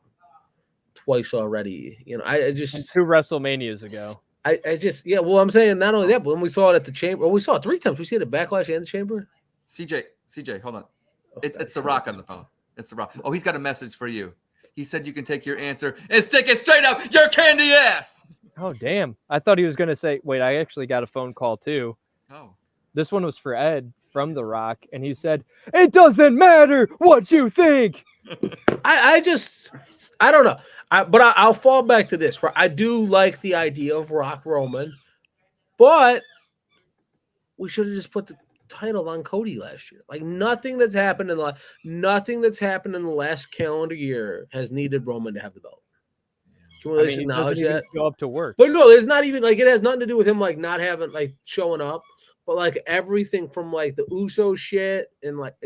twice already. I just... And 2 WrestleManias ago. I just Well, I'm saying not only that, but when we saw it at the chamber, we saw it 3 times. We see it at Backlash and the chamber. CJ, hold on. It's The Rock on the phone. It's The Rock. Oh, he's got a message for you. He said you can take your answer and stick it straight up your candy ass. Oh, damn. I thought he was going to say, wait, I actually got a phone call too. Oh. This one was for Ed from The Rock, and he said, it doesn't matter what you think. I don't know. But I'll fall back to this. I do like the idea of Rock Roman, but we should have just put the title on Cody last year. Like nothing that's happened in the last calendar year has needed Roman to have the belt. Can we acknowledge that? Go up to work. But no, there's not even like it has nothing to do with him like not having like showing up, but like everything from like the Uso shit and like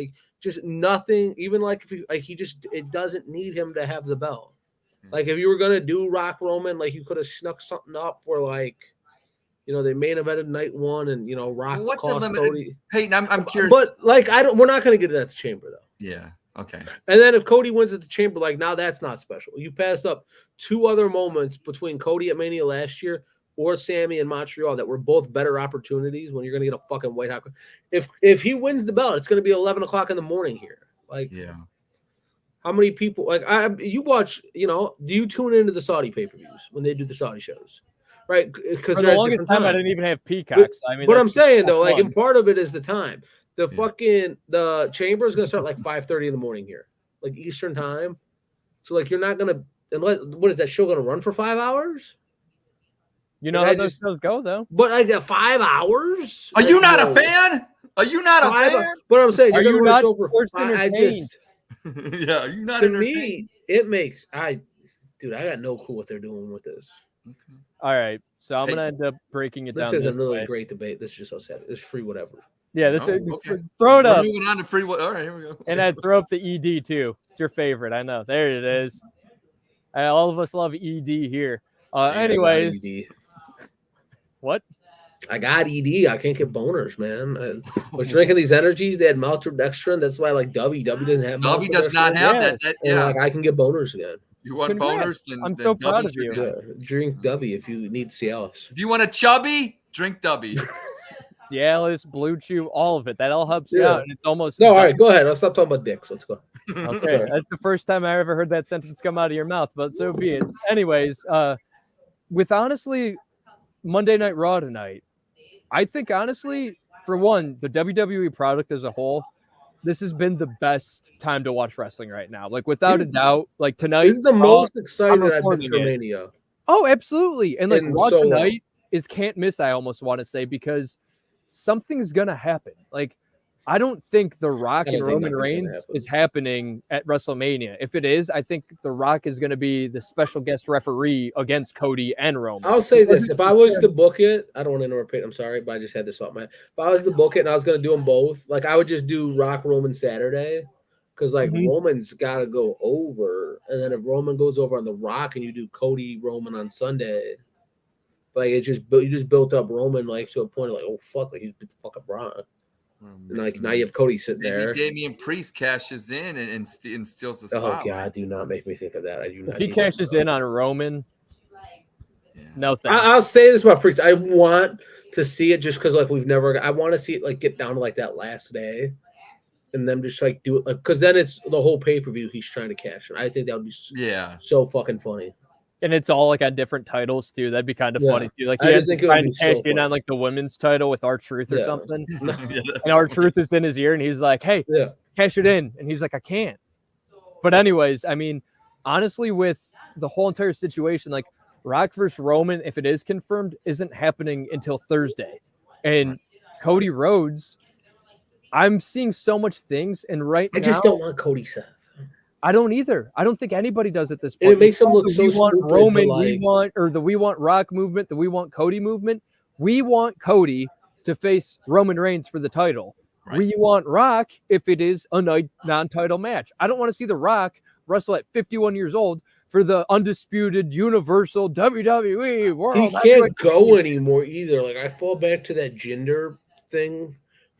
just nothing. Even like if it doesn't need him to have the belt. Like if you were gonna do Rock Roman, like you could have snuck something up where like, they main evented night 1 and Rock. What's the limit? Peyton, I'm curious. But like we're not gonna get it at the chamber though. Yeah. Okay. And then if Cody wins at the chamber, like now that's not special. You passed up 2 other moments between Cody at Mania last year or Sammy in Montreal that were both better opportunities when you're gonna get a fucking white hot. If he wins the belt, it's gonna be 11 o'clock in the morning here. Like how many people like you watch, do you tune into the Saudi pay-per-views when they do the Saudi shows? Right? Because for the longest time I didn't even have Peacocks. But I'm saying though, like and part of it is the time. The chamber is gonna start like 5:30 in the morning here, like Eastern time. So like you're not gonna what is that show gonna run for 5 hours? You know how those shows go though. But like 5 hours? Are you not a fan? Are you not a fan? But I'm saying are you're you gonna run not a show for yeah, are you not to me, it makes I got no clue what they're doing with this. Okay. All right. So I'm gonna end up breaking it down. This isn't really a great debate. This is just us having it's free whatever. Yeah, this is okay. Throw it up. We're moving on to free. All right, here we go. And I'd throw up the ED too. It's your favorite, I know. There it is. All of us love ED here. Anyways, what? I got ED. I can't get boners, man. I was drinking these energies. They had maltodextrin. That's why like W doesn't have. W does not have that. And like I can get boners again. You want boners? Then I'm so proud of you. Yeah, drink W if you need Cialis. If you want a chubby, drink W. Cialis, Blue Chew, all of it. That all helps you out, and it's almost no. All right, go ahead. I'll stop talking about dicks. Let's go. Okay, that's the first time I ever heard that sentence come out of your mouth, but so be it. Anyways, with honestly Monday Night Raw tonight, I think honestly, for one, the WWE product as a whole, this has been the best time to watch wrestling right now. Like without a doubt, like tonight this is the most excited I've been for Mania. Oh, absolutely. And like Raw so tonight is can't miss, I almost want to say, because something's gonna happen. Like I don't think The Rock and Roman Reigns is happening at WrestleMania. If it is, I think The Rock is going to be the special guest referee against Cody and Roman. I'll say this. If I was to book it, I don't want to interrupt it. I'm sorry, but I just had this thought, man. If I was to book it and I was going to do them both, like I would just do Rock Roman Saturday because like Roman's got to go over. And then if Roman goes over on The Rock and you do Cody Roman on Sunday, like you just built up Roman like to a point of like, oh, fuck, like he's the fucking Rock. Like now you have Cody sitting there. Damian Priest cashes in and steals the spot. Oh God, do not make me think of that. I do not. If he cashes in on Roman, no thanks. I'll say this about Priest. I want to see it just because like we've never. I want to see it like get down to like that last day, and then just like do it because then it's the whole pay-per-view he's trying to cash in. I think that would be so fucking funny. And it's all like on different titles too. That'd be kind of funny too. Like he has to try to cash in on like the women's title with R-Truth or something. And R-Truth is in his ear and he's like, hey, cash it in. And he's like, I can't. But anyways, I mean, honestly, with the whole entire situation, like Rock versus Roman, if it is confirmed, isn't happening until Thursday. And Cody Rhodes, I'm seeing so much things. And now I just don't want Cody Seth. I don't either. I don't think anybody does at this point. And it makes them look so stupid. We want Roman, like... we want Rock movement, the we want Cody movement. We want Cody to face Roman Reigns for the title. Right. We want Rock if it is a non-title match. I don't want to see The Rock wrestle at 51 years old for the undisputed Universal WWE World. He can't go anymore either. Like I fall back to that gender thing.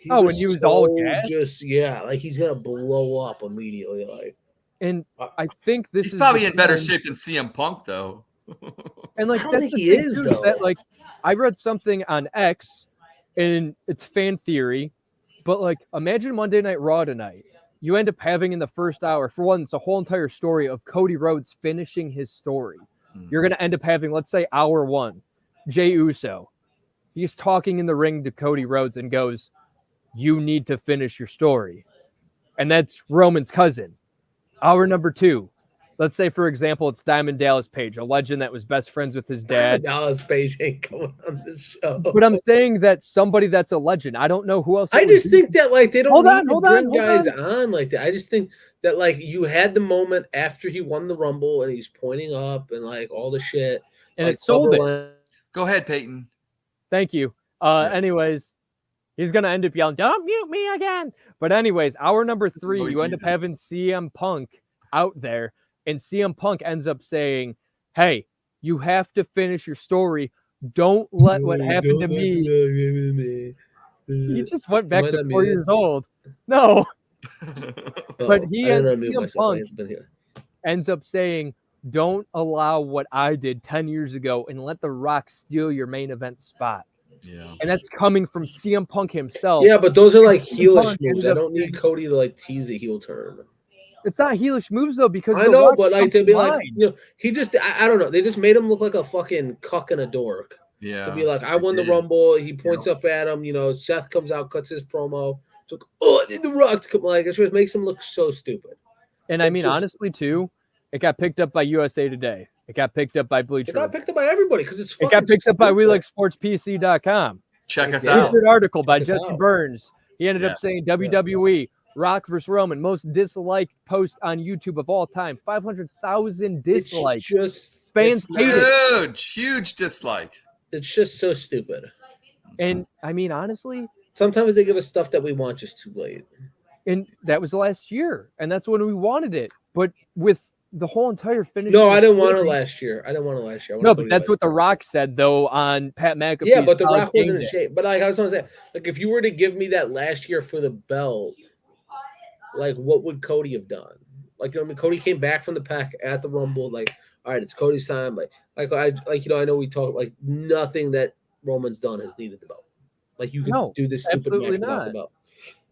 When he was all gas? Like he's gonna blow up immediately. Like. And I think he's probably in better shape than CM Punk, though. And like I don't think he is, though. That, like I read something on X, and it's fan theory, but like imagine Monday Night Raw tonight. You end up having in the first hour, for one, it's a whole entire story of Cody Rhodes finishing his story. You're going to end up having, let's say, hour 1, Jey Uso. He's talking in the ring to Cody Rhodes and goes, "You need to finish your story." And that's Roman's cousin. Hour number 2. Let's say, for example, it's Diamond Dallas Page, a legend that was best friends with his dad. Dallas Page ain't coming on this show. But I'm saying that somebody that's a legend. I don't know who else. I just think that like they don't bring guys on like that. I just think that like you had the moment after he won the Rumble and he's pointing up and like all the shit. And like, it sold it. Go ahead, Peyton. Thank you. Anyways, he's going to end up yelling, "Don't mute me again." But anyways, hour number 3, you end up having CM Punk out there. And CM Punk ends up saying, "Hey, you have to finish your story. Don't let what happened to me." He just went back to 4 years old. No. But CM Punk ends up saying, "Don't allow what I did 10 years ago and let The Rock steal your main event spot." Yeah. And that's coming from CM Punk himself. Yeah, but those are like heelish moves. I don't need Cody to like tease a heel turn. It's not heelish moves though, because I know, but like to be like, he just I don't know. They just made him look like a fucking cuck and a dork. Yeah. To be like, I won the Rumble. He points up at him. Seth comes out, cuts his promo. It's like, oh, I need The Rock to come. Like, it just makes him look so stupid. And I mean, honestly, too, it got picked up by USA Today. It got picked up by Bleacher. It got picked up by everybody because it's. It got picked up by WeLikeSportsPC.com. Check us out. An article by Jesse Justin Burns. He ended up saying WWE. Rock versus Roman, most disliked post on YouTube of all time. 500,000 dislikes. Fans hate it. Huge dislike. It's just so stupid. And I mean, honestly, sometimes they give us stuff that we want just too late. And that was last year, and that's when we wanted it. But with the whole entire finish. No, I didn't want it last year. No, but that's what The Rock said though on Pat McAfee's. Yeah, but The Rock wasn't in shape. But like I was going to say, like if you were to give me that last year for the belt. Like, what would Cody have done? Like, Cody came back from the pack at the Rumble. Like, all right, it's Cody's time. I know we talk like nothing that Roman's done has needed the belt. Like, you can do this stupid match without the belt,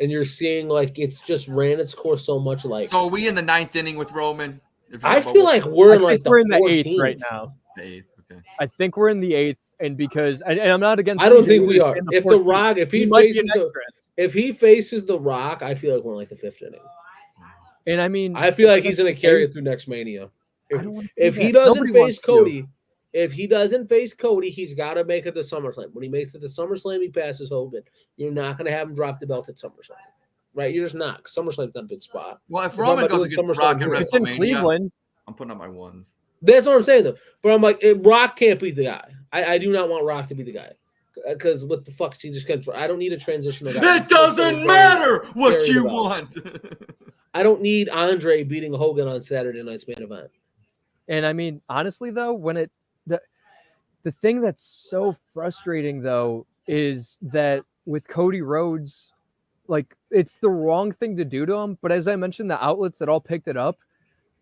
and you're seeing like it's just ran its course so much. Like, so are we in the 9th inning with Roman? I feel like we're in like we're in the 8th right now. The 8th, okay. I think we're in the 8th, and because and I'm not against. I don't think we are. If The Rock, if he faces The Rock, I feel like we're in like the 5th inning. And I mean, I feel like he's going to carry it through next Mania. If he doesn't face Cody, he's got to make it to SummerSlam. When he makes it to SummerSlam, he passes Hogan. You're not going to have him drop the belt at SummerSlam, right? You're just not. SummerSlam's not a big spot. Well, if Roman goes against Rock at WrestleMania, I'm putting up my ones. That's what I'm saying, though. But I'm like, Rock can't be the guy. I do not want Rock to be the guy. Because what the fuck is he just going to? I don't need a transitional guy. It doesn't matter what you want. I don't need Andre beating Hogan on Saturday night's main event. And I mean, honestly, though, when the thing that's so frustrating, though, is that with Cody Rhodes, like, it's the wrong thing to do to him. But as I mentioned, the outlets that all picked it up,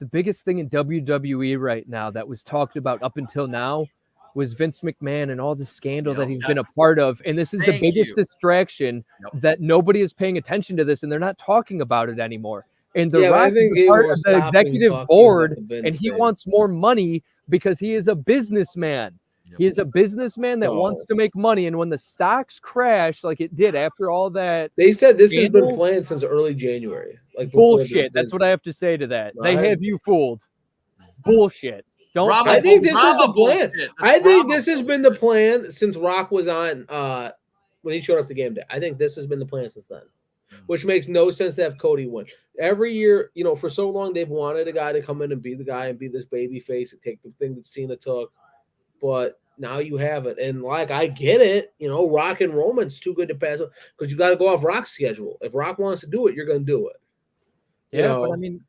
the biggest thing in WWE right now that was talked about up until now was Vince McMahon and all the scandal that he's been a part of. And this is the biggest distraction that nobody is paying attention to this, and they're not talking about it anymore. And The Rock is part of the executive board, and he wants more money because he is a businessman. Yep. He is a businessman that wants to make money. And when the stocks crash like it did after all that, they said this has been planned since early January. Like bullshit. That's what I have to say to that. They have you fooled. Bullshit. I think this is the plan. I think this has been the plan since Rock was on when he showed up to game day. I think this has been the plan since then, which makes no sense to have Cody win. Every year, for so long they've wanted a guy to come in and be the guy and be this baby face and take the thing that Cena took. But now you have it. And like, I get it. Rock and Roman's too good to pass up because you got to go off Rock's schedule. If Rock wants to do it, you're going to do it. But I mean,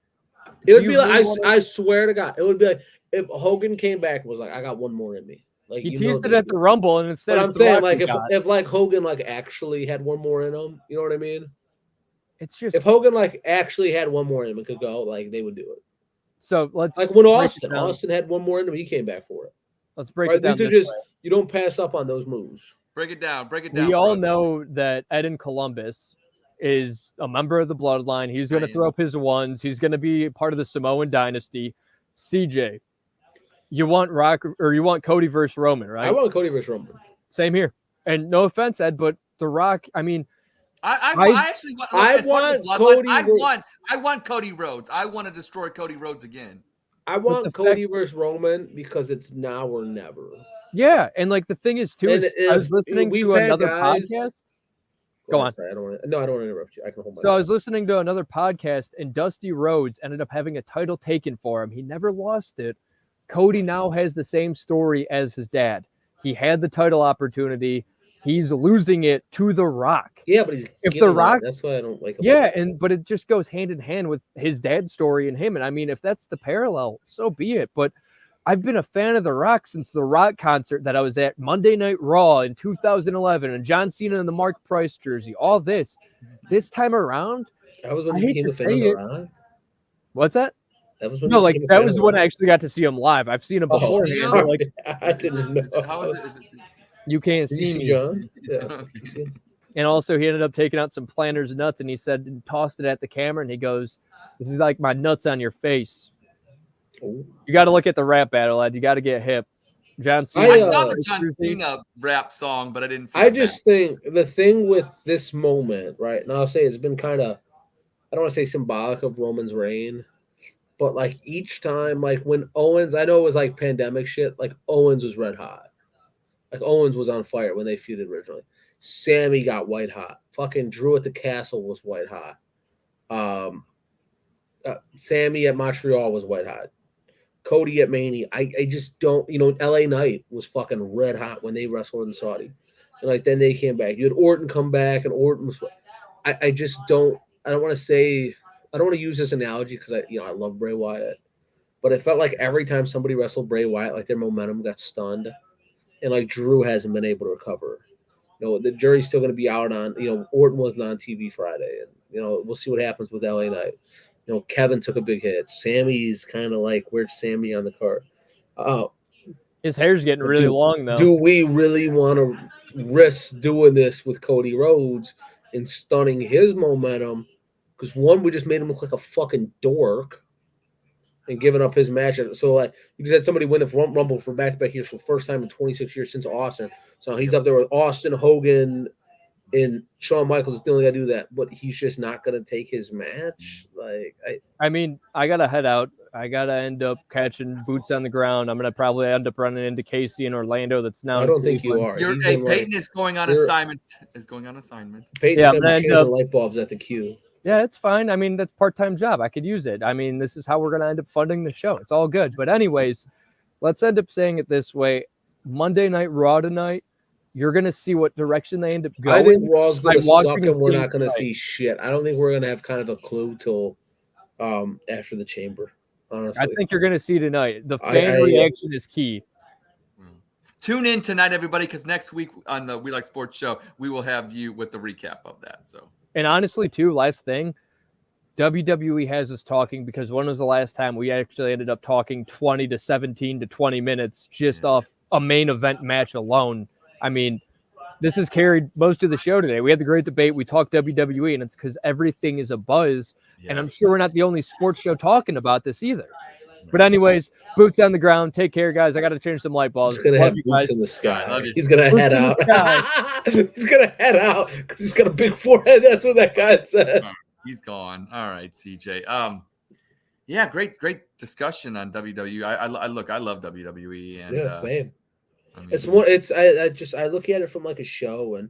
it would be like, I swear to God, it would be like, if Hogan came back and was like, I got one more in me. Like he teased it at the Rumble, and instead, I'm saying like if like Hogan like actually had one more in him, you know what I mean? It's just if Hogan like actually had one more in him and could go, like they would do it. So let's like when Austin had one more in him, he came back for it. Let's break it down. You don't pass up on those moves. Break it down. We all know that Ed in Columbus is a member of the bloodline. He's going to throw up his ones. He's going to be part of the Samoan dynasty. CJ, you want Cody versus Roman, right? I want Cody versus Roman. Same here. And no offense, Ed, but The Rock, I mean, I actually want Cody Rhodes. I want to destroy Cody Rhodes again. I want Cody versus Roman because it's now or never. Yeah, and like the thing is too, I was listening to another podcast. Go on. Sorry, I don't want to interrupt you. I can hold my. So I was listening to another podcast, and Dusty Rhodes ended up having a title taken for him. He never lost it. Cody now has the same story as his dad. He had the title opportunity. He's losing it to The Rock. Yeah, but if The Rock, that's why I don't like him. Yeah, but it just goes hand in hand with his dad's story and him. And I mean, if that's the parallel, so be it. But I've been a fan of The Rock since the Rock concert that I was at Monday Night Raw in 2011, and John Cena in the Mark Price jersey. All this time around, I was when you became a fan of The Rock. What's that? That was when that was when I actually got to see him live. I've seen him before. I didn't know. How is it? You can't see me, John. Yeah. And also, he ended up taking out some Planters nuts, and he said, and tossed it at the camera, and he goes, "This is like my nuts on your face." Ooh. You got to look at the rap battle, lad. You got to get hip. John Cena. I saw the John Cena rap song, but I didn't see think the thing with this moment, right? And I'll say it's been kind of, I don't want to say symbolic of Roman's reign, but like each time, like when Owens, I know it was like pandemic shit, like Owens was red hot. Like Owens was on fire when they feuded originally. Sammy got white hot. Fucking Drew at the Castle was white hot. Sammy at Montreal was white hot. Cody at Mania. I just don't, LA Knight was fucking red hot when they wrestled in Saudi. And like then they came back. You had Orton come back, and Orton was I just don't want to use this analogy because I love Bray Wyatt. But it felt like every time somebody wrestled Bray Wyatt, like their momentum got stunned. And like Drew hasn't been able to recover. The jury's still going to be out on, Orton wasn't on TV Friday. And, we'll see what happens with LA Knight. Kevin took a big hit. Sammy's kind of like, where's Sammy on the card? His hair's getting really long, though. Do we really want to risk doing this with Cody Rhodes and stunning his momentum? Because one, we just made him look like a fucking dork and giving up his match. So like you just had somebody win the Rumble for back-to-back years for the first time in 26 years since Austin. So he's up there with Austin, Hogan, and Shawn Michaels is still going to do that, but he's just not going to take his match. Like, I mean, I got to head out. I got to end up catching boots on the ground. I'm going to probably end up running into Casey in Orlando. That's now. I don't think you are. Peyton is going on assignment. Peyton's going to change the light bulbs at the queue. Yeah, it's fine. I mean, that's a part-time job. I could use it. I mean, this is how we're going to end up funding the show. It's all good. But anyways, let's end up saying it this way. Monday Night Raw tonight, you're going to see what direction they end up going. I think Raw's going to suck and we're not going to see shit. I don't think we're going to have kind of a clue till after the Chamber, honestly. I think you're going to see tonight. The fan reaction is key. Tune in tonight, everybody, because next week on the We Like Sportz show, we will have you with the recap of that. So. And honestly, too, last thing, WWE has us talking because when was the last time we actually ended up talking 20 to 17 to 20 minutes just off a main event match alone? I mean, this has carried most of the show today. We had the great debate. We talked WWE, and it's because everything is a buzz. Yes. And I'm sure we're not the only sports show talking about this either. But anyways, boots on the ground. Take care, guys. I got to change some light bulbs. He's going to have boots in the sky. He's going to head out. He's going to head out because he's got a big forehead. That's what that guy said. He's gone. All right, CJ. Yeah, great discussion on WWE. I love WWE. And, yeah, same. I mean, it's more. It's I look at it from like a show and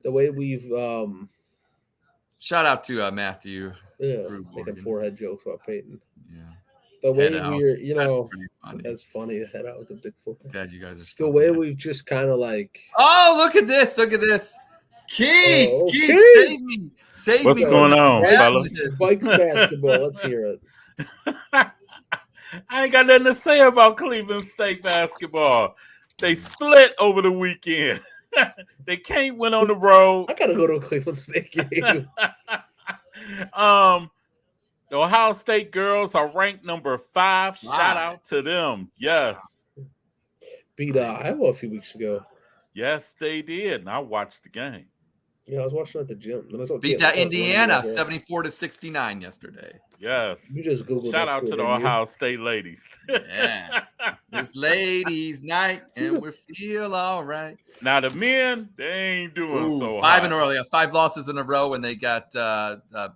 the way we've. Shout out to Matthew. Yeah, making forehead jokes about Peyton. Yeah. The way we're, that's funny to head out with the big forehead. Glad you guys are still. The way we've just kind of like. Oh, look at this! Keith, Keith, save me! What's going on, fellas? Spikes basketball. Let's hear it. I ain't got nothing to say about Cleveland State basketball. They split over the weekend. They can't win on the road. I gotta go to a Cleveland State game. The Ohio State girls are ranked number 5. Wow. Shout out to them. Yes. beat Iowa a few weeks ago. Yes, they did. And I watched the game. Yeah, I was watching at the gym. Then I saw Beat that Indiana 74-69 yesterday. Yes. You just Googled Shout out to the Ohio State ladies. Yeah. It's ladies' night, and we feel all right. Now, the men, they ain't doing so hot. 5 in a row. They have 5 losses in a row, and they got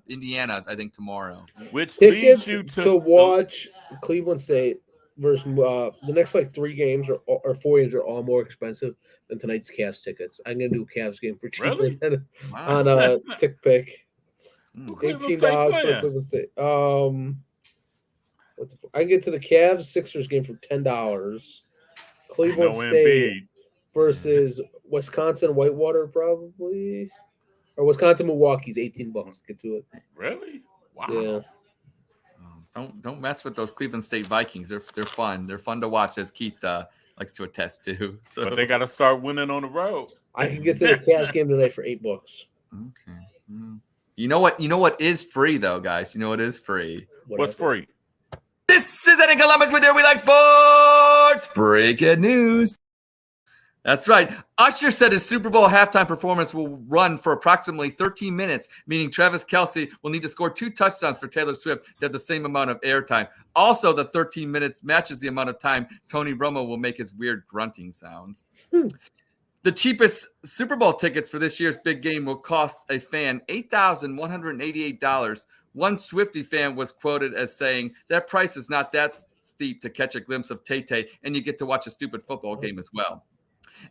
Indiana, I think, tomorrow. Which tickets leads you to watch Cleveland State versus the next 3 games or 4 games are all more expensive than tonight's Cavs tickets. I'm gonna do Cavs game for cheaper on a tick pick. $18 for Cleveland State. I can get to the Cavs Sixers game for $10. Cleveland State versus Wisconsin Whitewater, probably, or Wisconsin Milwaukee's $18. Get to it. Really? Wow. Yeah. Don't mess with those Cleveland State Vikings. They're fun. They're fun to watch, as Keith likes to attest to. So. But they got to start winning on the road. I can get to the Cavs game tonight for $8. Okay. You know what is free though, guys. You know what is free. What's free? This is Eddie Columbus with your We Like Sportz breaking news. That's right. Usher said his Super Bowl halftime performance will run for approximately 13 minutes, meaning Travis Kelce will need to score 2 touchdowns for Taylor Swift to have the same amount of airtime. Also, the 13 minutes matches the amount of time Tony Romo will make his weird grunting sounds. The cheapest Super Bowl tickets for this year's big game will cost a fan $8,188. One Swiftie fan was quoted as saying, "That price is not that steep to catch a glimpse of Tay-Tay, and you get to watch a stupid football game as well."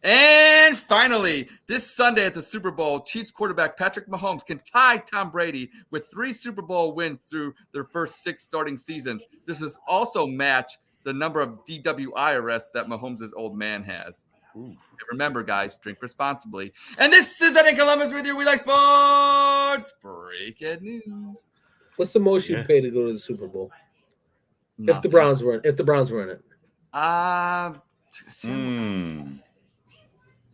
And finally, this Sunday at the Super Bowl, Chiefs quarterback Patrick Mahomes can tie Tom Brady with 3 Super Bowl wins through their first 6 starting seasons. This is also match the number of DWI arrests that Mahomes' old man has. Ooh. Remember, guys, drink responsibly. And this is Eddie Columbus with your We Like Sportz breaking news. What's the most you'd pay to go to the Super Bowl? Nothing. If the Browns were in it.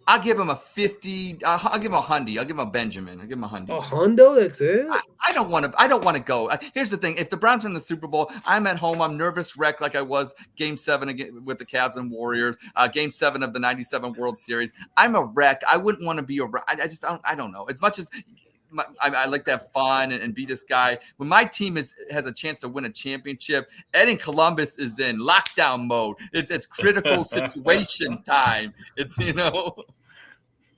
I'll give him a 50. I'll give him a Hundy. I'll give him a Benjamin. I'll give him a Hundy. A Hundo? That's it? I don't want to go. Here's the thing. If the Browns are in the Super Bowl, I'm at home. I'm nervous wreck like I was Game 7 again with the Cavs and Warriors, Game 7 of the 97 World Series. I'm a wreck. I wouldn't want to be a wreck. I don't know. As much as I like to have fun and be this guy. When my team has a chance to win a championship, Ed in Columbus is in lockdown mode. It's critical situation time. It's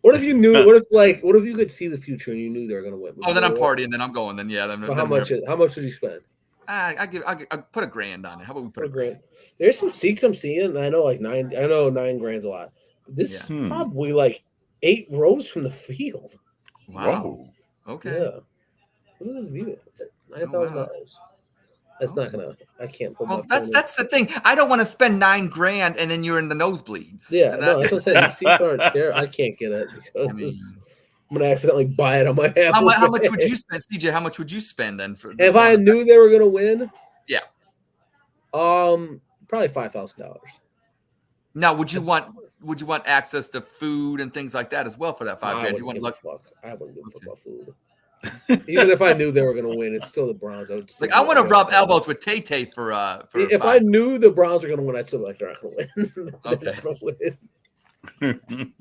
What if you knew? What if you could see the future and you knew they were going to win? Then I'm partying. Then I'm going. Then yeah. How much would you spend? I put $1,000 on it. How about we put $1,000? There's some seats I'm seeing. I know $9. I know $9,000's a lot. This is probably 8 rows from the field. Wow. Whoa. Okay. Yeah. Look at this view. $9,000. That's not gonna. I can't put. Well, that's the thing. I don't want to spend $9,000 and then you're in the nosebleeds. Yeah, no, that's what I'm saying. These seats aren't there. I can't get it because I'm gonna accidentally buy it on my app. How much would you spend, CJ? How much would you spend then for? If I knew they were gonna win? Yeah. Probably $5,000. Now, would you want access to food and things like that as well for that $5,000? I wouldn't give a fuck about food. Even if I knew they were going to win, it's still the Browns. I want to rub elbows with Tay-Tay for if I knew the Browns were going to win, I'd still be like, they're not going to win. Okay.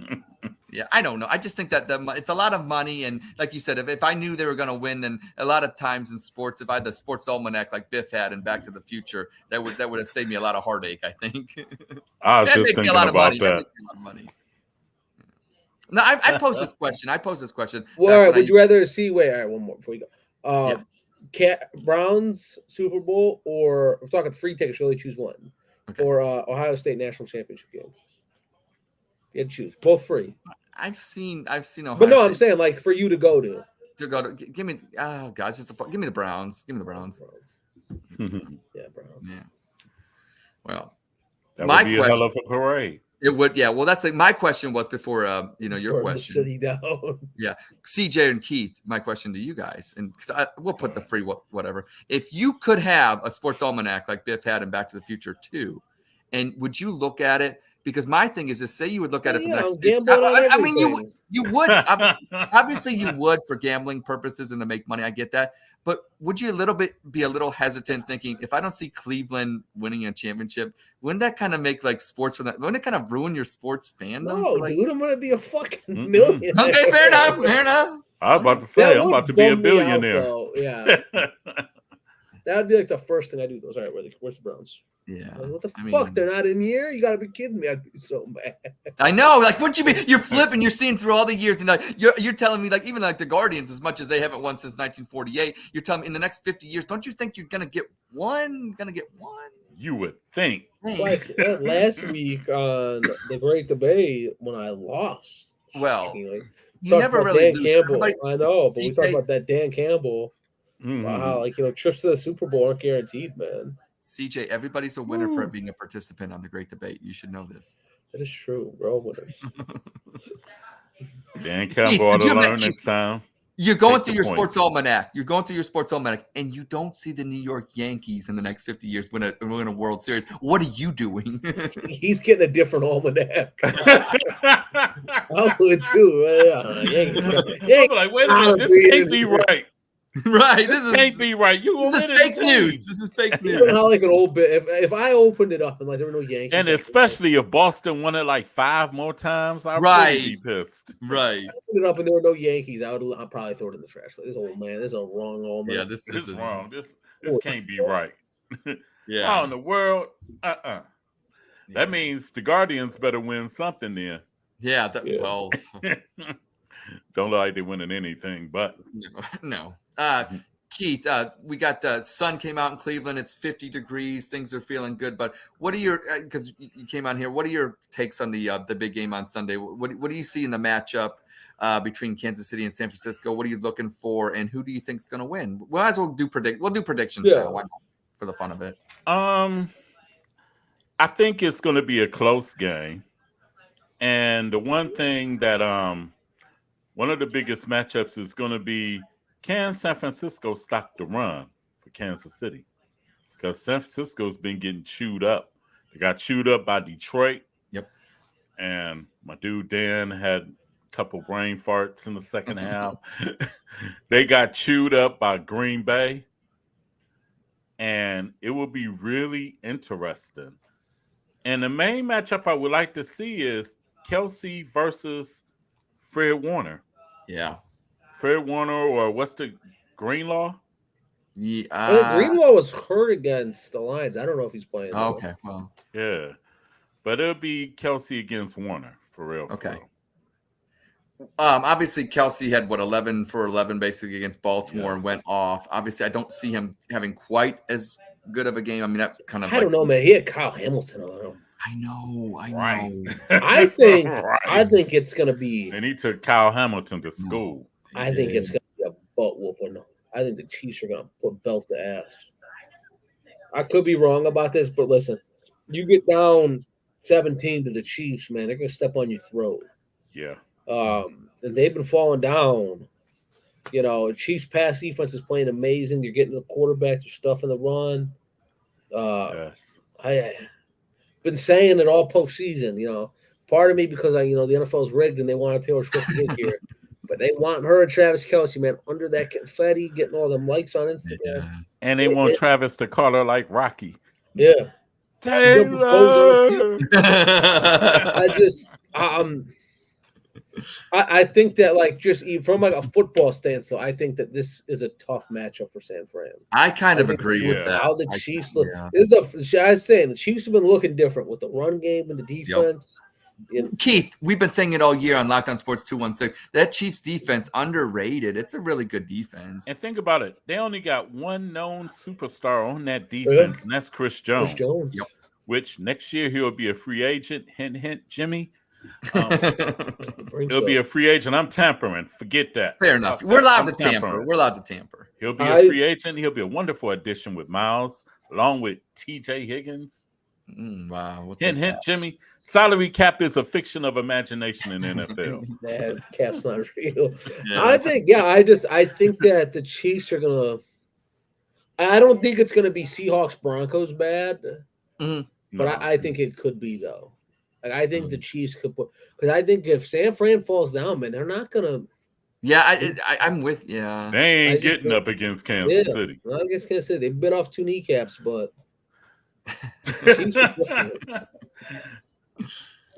Yeah, I don't know. I just think that it's a lot of money, and like you said, if I knew they were going to win, then a lot of times in sports, if I had the sports almanac like Biff had in Back to the Future, that would have saved me a lot of heartache. I think. I was just thinking about that. No, I pose this question. Well, all right, would you rather see? Wait, all right, one more before we go. Browns Super Bowl, or we're talking free tickets. You only choose one, or Ohio State National Championship game. You had to choose both free. I've seen Ohio but no, State. I'm saying for you to go to. Give me. Oh gosh, give me the Browns. Give me the Browns. Yeah, Browns. Yeah. Well, that would be a hell of a parade. It would, yeah. Well, that's my question was before, your question. The city down. Yeah, CJ and Keith. My question to you guys, and because we'll put the free whatever. If you could have a sports almanac like Biff had in Back to the Future 2, And would you look at it? Because my thing is to say you would look at it for the next. I mean, you would obviously you would for gambling purposes and to make money. I get that, but would you be a little hesitant thinking if I don't see Cleveland winning a championship, wouldn't that kind of make like sports for that? Wouldn't it kind of ruin your sports fandom? No, dude, I'm gonna be a fucking millionaire. Okay, fair enough. I was about to say I'm about to be a billionaire. Yeah, that would be like the first thing I do. All right, where's the Browns? Yeah. Like, what the fuck? They're not in here? You gotta be kidding me. I'd be so mad. I know. Like, wouldn't you be? You're flipping. You're seeing through all the years, and like, you're telling me, like, even like the Guardians, as much as they haven't won since 1948, you're telling me in the next 50 years, don't you think you're gonna get one? You would think. Like, last week on the Great Debate when I lost. Well, you never really lose. I know, but we talked about that Dan Campbell. Mm-hmm. Wow, trips to the Super Bowl aren't guaranteed, man. CJ, everybody's a winner for being a participant on the Great Debate. You should know this. That is true. We're all winners. Dan Campbell ought to learn next time. You're going through your sports almanac. And you don't see the New York Yankees in the next 50 years win a World Series. What are you doing? He's getting a different almanac. I'll do it too. Yankees. Like, wait a minute, this can't be right. Right, this can't be right. This is fake news. This is fake news. You know how like an old bit. If I opened it up and like there were no Yankees, and especially if Boston won it like 5 more times, I'd really be pissed. Right. If I opened it up and there were no Yankees, I'd probably throw it in the trash. This old man, this is a wrong old man. Yeah, this is wrong. This can't be right. Yeah. How in the world? That means the Guardians better win something then. Yeah. Well. Don't look like they're winning anything, but no. Keith, we got sun came out in Cleveland. It's 50 degrees. Things are feeling good. But what are your? Because you came on here. What are your takes on the big game on Sunday? What do you see in the matchup between Kansas City and San Francisco? What are you looking for, and who do you think is going to win? We might as well do We'll do predictions now. Why not? For the fun of it. I think it's going to be a close game, and the one thing that one of the biggest matchups is going to be, can San Francisco stop the run for Kansas City? Because San Francisco's been getting chewed up. They got chewed up by Detroit. Yep. And my dude Dan had a couple brain farts in the second half. They got chewed up by Green Bay. And it will be really interesting. And the main matchup I would like to see is Kelsey versus Fred Warner. Yeah. Fred Warner, or what's the Greenlaw? Yeah. Greenlaw was hurt against the Lions. I don't know if he's playing. Okay, well. Yeah. But it'll be Kelsey against Warner, for real. Okay. Obviously, Kelsey had 11 for 11 basically against Baltimore and went off. Obviously, I don't see him having quite as good of a game. I mean, that's kind of I don't know, man. He had Kyle Hamilton on him. I know. Right. I think it's gonna be. And he took Kyle Hamilton to school. I think it's gonna be a butt whooping. I think the Chiefs are gonna put belt to ass. I could be wrong about this, but listen, you get down 17 to the Chiefs, man, they're gonna step on your throat. Yeah. And they've been falling down. Chiefs pass defense is playing amazing. They're getting the quarterback, they're stuffing the run. Yes. I've been saying it all postseason, part of me because the NFL is rigged and they want Taylor Swift to get here. But they want her and Travis Kelce, man, under that confetti, getting all them likes on Instagram. Yeah. And they want Travis to call her like Rocky. Yeah. Taylor! I think that just from a football stance, though, I think that this is a tough matchup for San Fran. I kind of agree with that. How the Chiefs look. I was saying the Chiefs have been looking different with the run game and the defense. Yep. Keith, we've been saying it all year on Locked On Sports 216. That Chiefs defense underrated. It's a really good defense. And think about it. They only got one known superstar on that defense, and that's Chris Jones. Yep. Which next year he'll be a free agent. Hint, hint, Jimmy. He'll be a free agent. I'm tampering. Forget that. Fair enough. We're allowed to tamper. We're allowed to tamper. He'll be a free agent. He'll be a wonderful addition with Miles, along with TJ Higgins. Wow. Hint, hint, Jimmy. Salary cap is a fiction of imagination in NFL. That cap's not real. Yeah, I think that the Chiefs are gonna. I don't think it's gonna be Seahawks Broncos bad. Mm-hmm. But I think it could be though. Like I think the Chiefs could put because I think if San Fran falls down, man, they're not gonna. Yeah, I'm with you. They ain't getting up against Kansas City. Not against Kansas City. They've been off 2 kneecaps, but the Chiefs are different.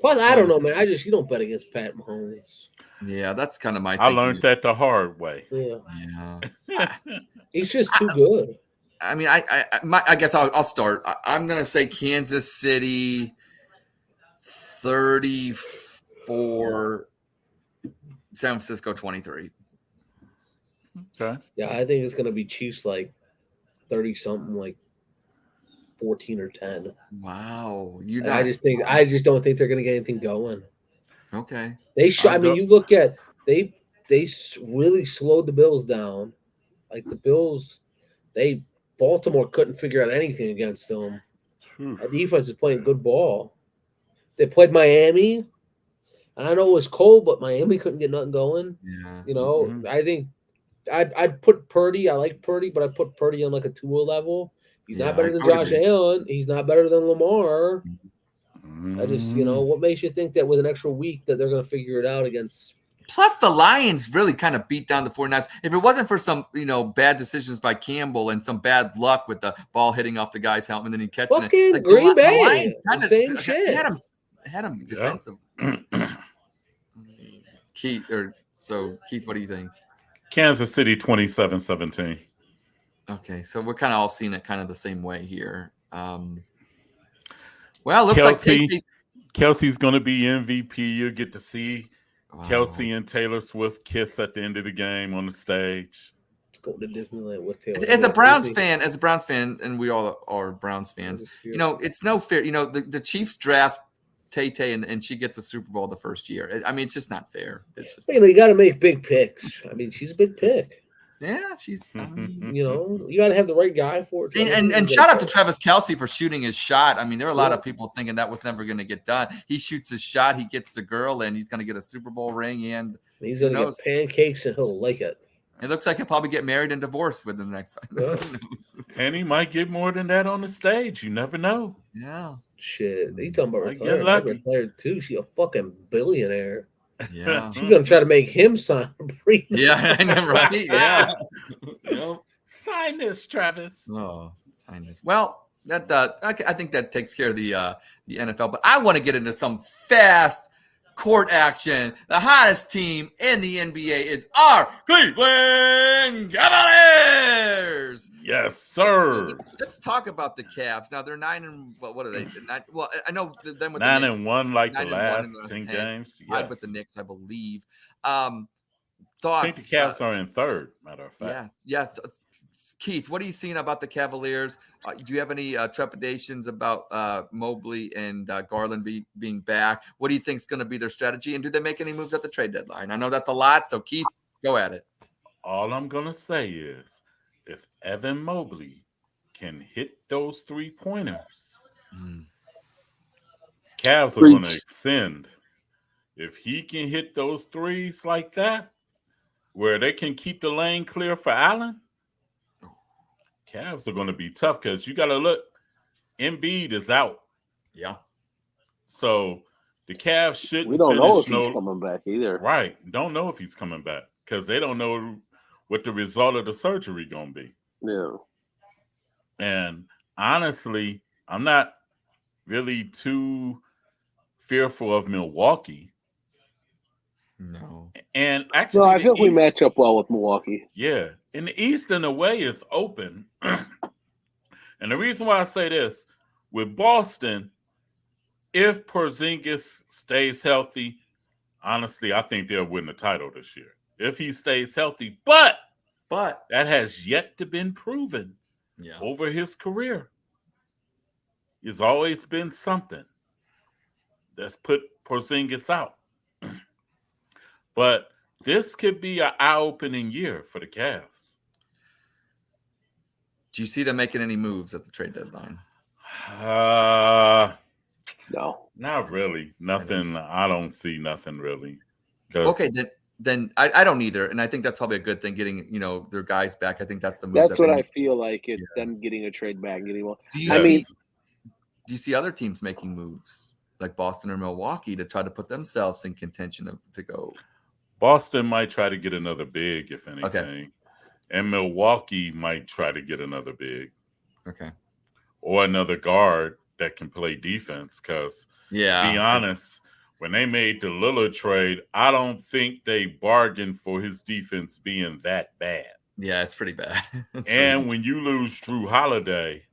Plus, I don't know, man. You don't bet against Pat Mahomes. Yeah, that's kind of my. I learned that the hard way. Yeah. He's just too good. I mean, I guess I'll start. I'm gonna say Kansas City 34, San Francisco 23. Okay. Yeah, I think it's gonna be Chiefs like 30 something, like 14 or 10. Wow, I just don't think they're gonna get anything going. Okay. You look at they really slowed the Bills down. Like the Bills, Baltimore couldn't figure out anything against them. Our defense is playing good ball. They played Miami, and I know it was cold, but Miami couldn't get nothing going. Yeah. I think I'd put Purdy. I like Purdy, but I put Purdy on like a Tua level. He's not better than Josh Allen. He's not better than Lamar. I just, what makes you think that with an extra week that they're going to figure it out against? Plus, the Lions really kind of beat down the 49ers. If it wasn't for some, bad decisions by Campbell and some bad luck with the ball hitting off the guy's helmet and then he catching it. Fucking Green Bay. The Lions kind of same shit. Had him defensive. Keith, what do you think? Kansas City 27-17. Okay, so we're kind of all seeing it kind of the same way here. Well, it looks like Kelsey's going to be MVP. You'll get to see Kelsey and Taylor Swift kiss at the end of the game on the stage. Let's go to Disneyland with Taylor. As a Browns fan, and we all are Browns fans, it's no fair. The Chiefs draft Tay-Tay and she gets a Super Bowl the first year. I mean, it's just not fair. It's just you got to make big picks. I mean, she's a big pick. Yeah, she's. You got to have the right guy for it. And shout out to Travis Kelce for shooting his shot. I mean, there are a lot of people thinking that was never going to get done. He shoots his shot, he gets the girl, and he's going to get a Super Bowl ring. And he's going to get pancakes, and he'll like it. It looks like he'll probably get married and divorced within the next 5 minutes. And he might get more than that on the stage. You never know. Yeah. Shit, he's talking about retired too. She's a fucking billionaire. Yeah, she's gonna try to make him sign. Yeah, I know, right? Yeah. Sign this, Travis. Oh, sign this. Well, that I think that takes care of the NFL. But I want to get into some fast court action. The hottest team in the NBA is our Cleveland Cavaliers. Yes, sir. Let's talk about the Cavs. Now they're 9 what are they? Well, I know them with 9-1 like the last 10 games. Tied with the Knicks, I believe. Thoughts? I think the Cavs are in third. Matter of fact. Yeah. Keith, what are you seeing about the Cavaliers? Do you have any trepidations about Mobley and Garland being back? What do you think is going to be their strategy? And do they make any moves at the trade deadline? I know that's a lot, so Keith, go at it. All I'm going to say is if Evan Mobley can hit those 3-pointers, Cavs are going to extend. If he can hit those threes like that, where they can keep the lane clear for Allen, Cavs are going to be tough because you got to look. Embiid is out. Yeah. So the Cavs shouldn't. We don't know if he's coming back either. Right. Don't know if he's coming back because they don't know what the result of the surgery going to be. Yeah. And honestly, I'm not really too fearful of Milwaukee. No. And actually, I feel we match up well with Milwaukee. Yeah. In the East, in a way, is open. And the reason why I say this, with Boston, if Porzingis stays healthy, honestly, I think they'll win the title this year. If he stays healthy. But that has yet to been proven over his career. There's always been something that's put Porzingis out. But this could be an eye-opening year for the Cavs. Do you see them making any moves at the trade deadline? No. Not really. Nothing. I don't see nothing really. Okay, then I don't either. And I think that's probably a good thing, getting, their guys back. I think that's the move. That's what I feel like. It's them getting a trade back. do you see other teams making moves like Boston or Milwaukee to try to put themselves in contention to go? Boston might try to get another big, if anything. Okay. And Milwaukee might try to get another big. Okay. Or another guard that can play defense. Because, be honest, when they made the Lillard trade, I don't think they bargained for his defense being that bad. Yeah, it's pretty bad. And when you lose Drew Holiday.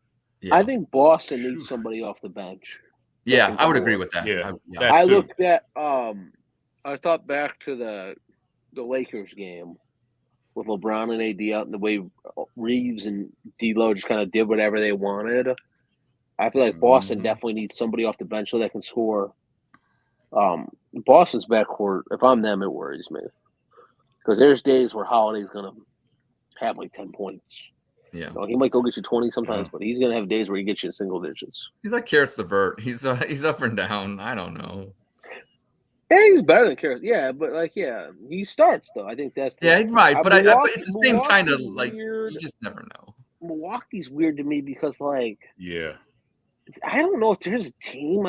I think Boston needs somebody off the bench. Yeah, I would agree with that. Yeah, I looked at I thought back to the Lakers game with LeBron and AD out, and the way Reeves and D'Lo just kind of did whatever they wanted. I feel like Boston definitely needs somebody off the bench so they can score. Boston's backcourt, if I'm them, it worries me. Because there's days where Holiday's going to have like 10 points. Yeah. You know, he might go get you 20 sometimes, but he's going to have days where he gets you in single digits. He's like Karis LeVert. He's up and down. I don't know. Yeah, he's better than Karis. Yeah, but he starts though. I think that's right. But it's the same kind of like weird. You just never know. Milwaukee's weird to me because I don't know if there's a team.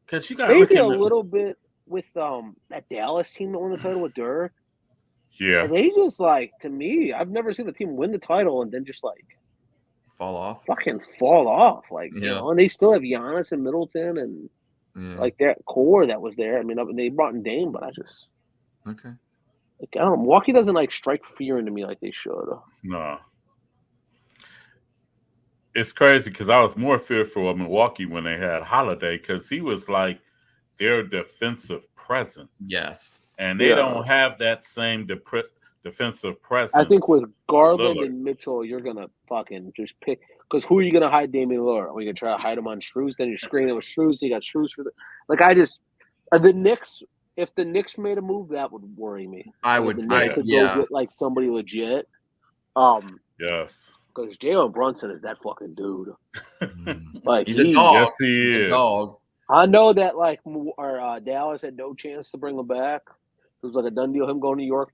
Because you got maybe a little bit with that Dallas team that won the title with Dirk. Yeah, and they just to me, I've never seen a team win the title and then just fall off, fucking fall off. You know, and they still have Giannis and Middleton and that core that was there. I mean, they brought in Dame, but I just I don't know. Milwaukee doesn't strike fear into me like they should. No. It's crazy because I was more fearful of Milwaukee when they had Holiday because he was like their defensive presence. Yes. And they don't have that same defensive presence. I think with Garland and Mitchell, you're going to fucking just pick. Because who are you going to hide Damian Lillard? Are you going to try to hide him on Strus? Then you're screening with Strus. You got Strus for the Knicks. If the Knicks made a move, that would worry me. I would. Go get somebody legit. Yes. Because Jalen Brunson is that fucking dude. He's a dog. Yes, he is. A dog. I know that Dallas had no chance to bring him back. It was like a done deal. Him going to New York.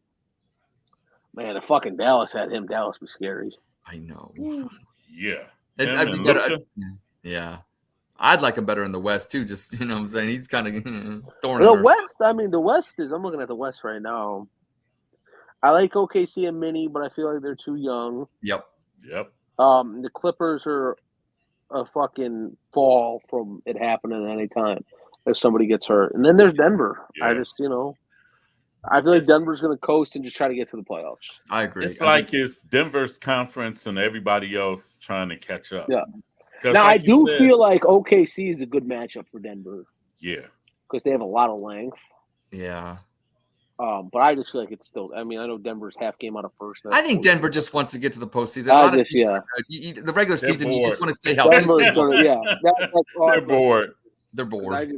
Man, if fucking Dallas had him, Dallas would be scary. I know. Yeah. Yeah. I'd like him better in the West too. Just what I'm saying, he's kind of thorn. The West. I mean, the West is. I'm looking at the West right now. I like OKC and Minnie, but I feel like they're too young. Yep. The Clippers are a fucking fall from it happening at any time if somebody gets hurt. And then there's Denver. Yeah. I just, I feel like Denver's going to coast and just try to get to the playoffs. I agree. It's Denver's conference and everybody else trying to catch up. Yeah. Now, I do feel like OKC is a good matchup for Denver. Yeah. Because they have a lot of length. Yeah. But I just feel like it's still. I mean, I know Denver's half game out of first. I think Denver just wants to get to the postseason. The regular season, you just want to stay healthy. They're bored. They're bored.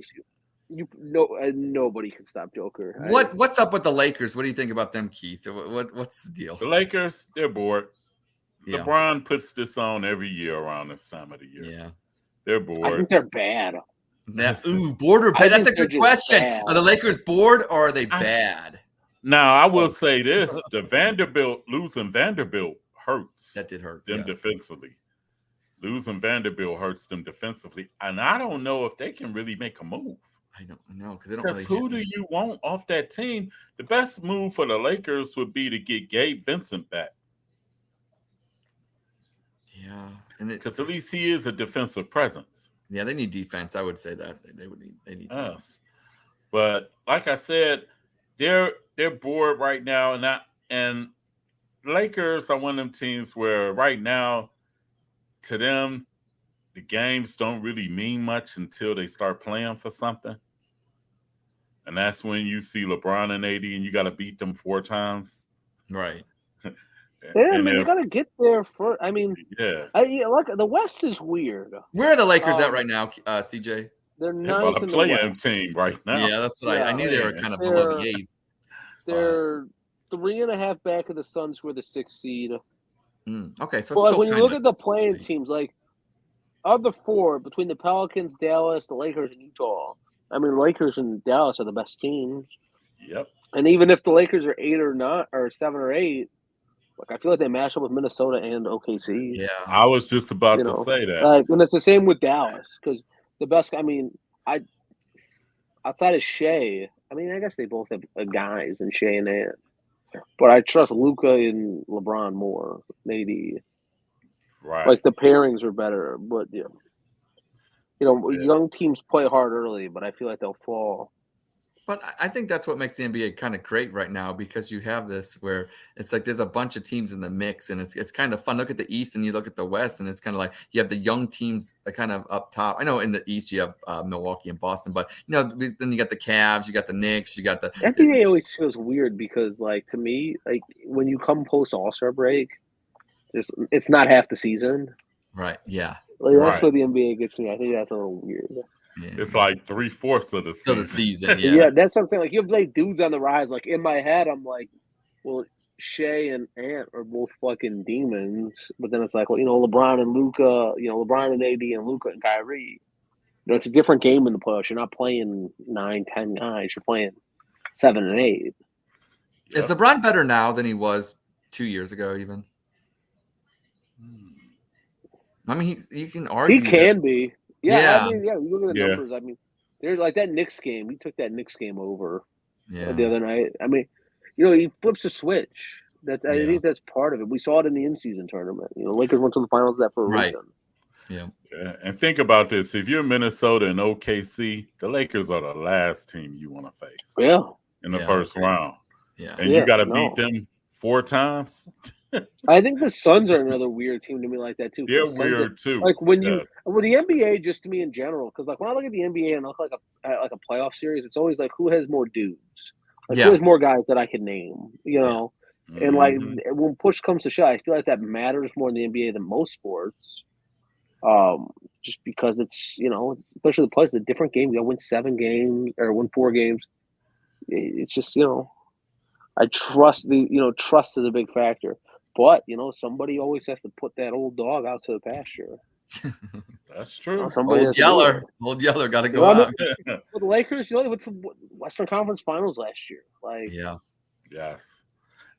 Nobody can stop Joker. What's up with the Lakers? What do you think about them, Keith? What's the deal? The Lakers, they're bored. Yeah. LeBron puts this on every year around this time of the year. Yeah, they're bored. I think they're bad. Bored or bad? That's a good question. Bad. Are the Lakers bored or are they bad? Now, I will say this: losing Vanderbilt hurts. That did hurt them defensively. Losing Vanderbilt hurts them defensively, and I don't know if they can really make a move. I don't know because they don't. Because who do you want off that team? The best move for the Lakers would be to get Gabe Vincent back. Yeah, because at least he is a defensive presence. Yeah, they need defense. I would say that they need us. But like I said, they're bored right now, and Lakers are one of them teams where right now, to them, the games don't really mean much until they start playing for something. And that's when you see LeBron and AD, and you got to beat them 4 times. Right. Yeah, you got to get there first. I mean, look, the West is weird. Where are the Lakers at right now, CJ? They're ninth in the playing team right now. Yeah, that's what I knew they were kind of below the 8th. They're 3.5 back of the Suns, who are the 6th seed. Okay, so when you look at the playing teams, of the 4 between the Pelicans, Dallas, the Lakers, and Utah, I mean, Lakers and Dallas are the best teams. Yep. And even if the Lakers are 8 or not, or 7 or 8. Like I feel like they match up with Minnesota and OKC. Yeah. I was just about to say that. And it's the same with Dallas because the best. I mean, outside of Shea, I mean, I guess they both have guys in Shea and Ant, but I trust Luka and LeBron more. Maybe Right. like the pairings are better, but young teams play hard early, but I feel like they'll fall. But I think that's what makes the NBA kind of great right now because you have this where it's like there's a bunch of teams in the mix and it's kind of fun. Look at the East and you look at the West and it's kind of like you have the young teams kind of up top. I know in the East you have Milwaukee and Boston, but then you got the Cavs, you got the Knicks, you got the NBA always feels weird because like to me, like when you come post All-Star break, it's not half the season. Right. Yeah. Like that's where the NBA gets me. I think that's a little weird. Yeah. It's like 3/4 of the season. Yeah. Yeah, that's what I'm saying. Like you have like dudes on the rise. Like in my head, I'm like, well, Shea and Ant are both fucking demons. But then it's like, well, LeBron and Luka, LeBron and AD and Luka and Kyrie. It's a different game in the playoffs. You're not playing 9, 10 guys. You're playing 7 and 8. Is LeBron better now than he was 2 years ago? Even. I mean, you can argue. He can be. Yeah. I mean, you look at the numbers. I mean, there's like that Knicks game. He took that Knicks game over the other night. I mean, he flips a switch. I think that's part of it. We saw it in the in-season tournament. Lakers went to the finals of that for a reason. Yeah. And think about this. If you're Minnesota and OKC, the Lakers are the last team you want to face. Yeah. In the first round. Yeah. And you got to beat them 4 times. I think the Suns are another weird team to me like that too. They're weird too. Like when the NBA, just to me in general, because like when I look at the NBA and I look like a playoff series, it's always like who has more dudes, like who has more guys that I can name, And like when push comes to shove, I feel like that matters more in the NBA than most sports. Just because it's especially the playoffs, a different game. You win 7 games or win 4 games. It's just I trust trust is a big factor. But, somebody always has to put that old dog out to the pasture. That's true. Old Yeller got to go out. Well, the Lakers, they went to Western Conference Finals last year. Like, yes.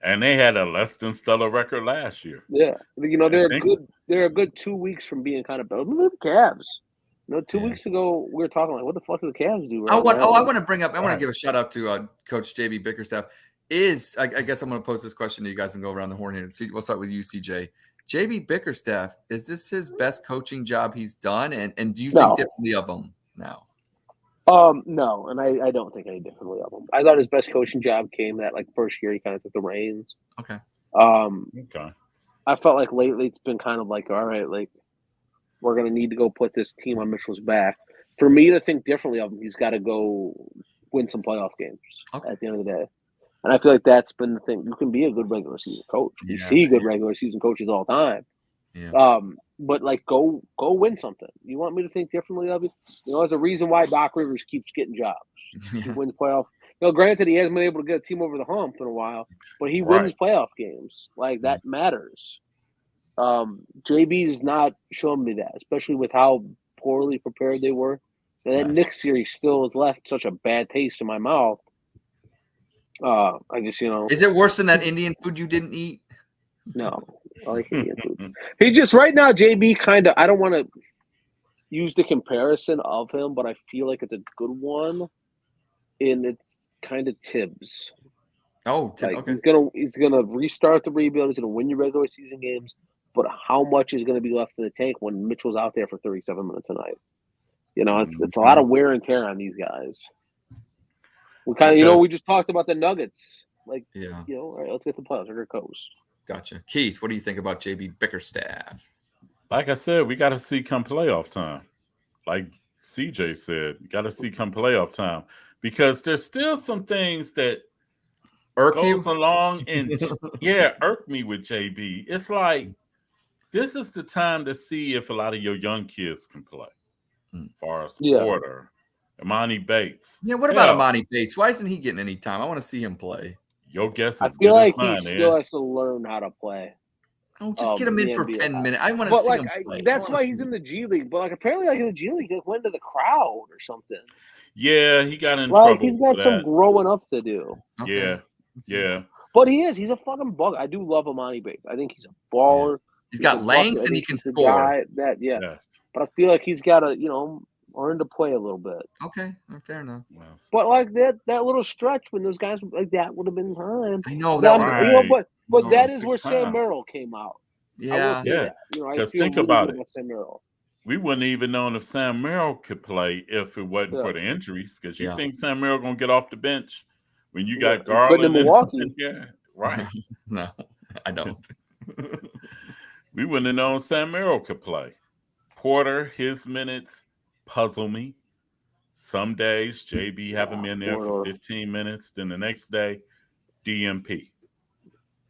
And they had a less than stellar record last year. Yeah. They're a good 2 weeks from being kind of better. Look at the Cavs. 2 weeks ago, we were talking like, what the fuck do the Cavs do? I want to give a shout out to Coach JB Bickerstaff. I guess I'm going to pose this question to you guys and go around the horn here. We'll start with you, CJ. JB Bickerstaff, is this his best coaching job he's done? And do you think differently of him now? No, and I don't think any differently of him. I thought his best coaching job came that like first year he kind of took the reins. Okay. Okay. I felt like lately it's been kind of like, all right, like we're going to need to go put this team on Mitchell's back. For me to think differently of him, he's got to go win some playoff games at the end of the day. And I feel like that's been the thing. You can be a good regular season coach. You see good regular season coaches all the time. Yeah. But like go win something. You want me to think differently of you? There's a reason why Doc Rivers keeps getting jobs. He wins playoff. Granted, he hasn't been able to get a team over the hump in a while, but he wins playoff games. Like that matters. JB is not showing me that, especially with how poorly prepared they were. And that Knicks series still has left such a bad taste in my mouth. I just, Is it worse than that Indian food you didn't eat? No, I like Indian food. He just right now, JB kind of. I don't want to use the comparison of him, but I feel like it's a good one. And it's kind of Tibbs. Oh, like, okay. He's gonna restart the rebuild. He's gonna win your regular season games, but how much is going to be left in the tank when Mitchell's out there for 37 minutes a night? It's a lot of wear and tear on these guys. We kind of, we just talked about the Nuggets. Like, all right, let's get the playoffs. They're coast. Gotcha. Keith, what do you think about JB Bickerstaff? Like I said, we got to see come playoff time. Like CJ said, you got to see come playoff time because there's still some things that goes along and irk me with JB. It's like this is the time to see if a lot of your young kids can play. Far as Porter. Imani Bates. Yeah, what about Imani Bates? Why isn't he getting any time? I want to see him play. Your guess is I feel like he still has to learn how to play. Oh, just get him in for 10 minutes. I want to see him play. That's why he's in the G League. But apparently, in the G League, he went to the crowd or something. Yeah, he got in trouble. He's got some growing up to do. Okay. Yeah. But he is. He's a fucking bug. I do love Amani Bates. I think he's a baller. He's got length and he can score. Yes. But I feel like he's got to, learn to play a little bit. Okay, fair enough. But like that little stretch when those guys like that would have been time. I know that was right. But that is where Sam Merrill came out. Yeah. Because think about it. Sam Merrill. We wouldn't even known if Sam Merrill could play if it wasn't for the injuries. Because you think Sam Merrill gonna get off the bench when you got Garland in Milwaukee. Yeah, right. No, I don't. We wouldn't have known Sam Merrill could play. Porter, his minutes puzzle me. Some days JB have him in there for 15 minutes. Then the next day, DMP.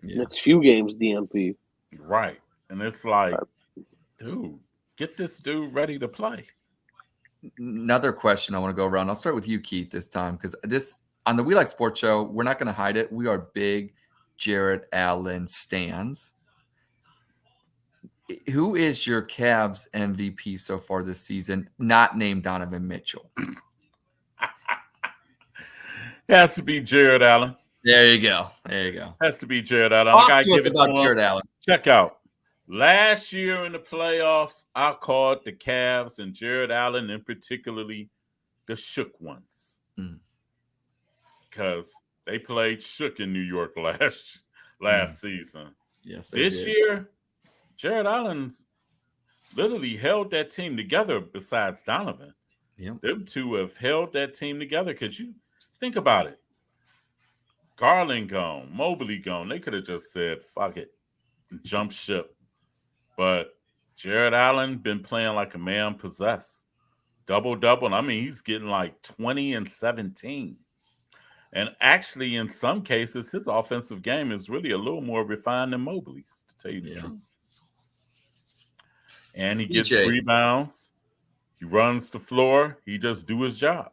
Next few games, DMP. Right. And it's like, dude, get this dude ready to play. Another question I want to go around. I'll start with you, Keith, this time, because on the We Like Sportz show, we're not going to hide it. We are big Jarrett Allen stans. Who is your Cavs MVP so far this season, not named Donovan Mitchell? Has to be Jarrett Allen. There you go. Has to be Jarrett Allen. Talk to us about Jarrett Allen. Check out. Last year in the playoffs, I called the Cavs and Jarrett Allen, and particularly the shook ones. Because they played shook in New York last season. Yes, this year, Jarrett Allen's literally held that team together besides Donovan. Yep. Them two have held that team together because you think about it. Garland gone, Mobley gone. They could have just said, fuck it, jump ship. But Jarrett Allen been playing like a man possessed. Double-double. I mean, he's getting like 20 and 17. And actually, in some cases, his offensive game is really a little more refined than Mobley's, to tell you the truth. And he gets rebounds. He runs the floor. He just do his job.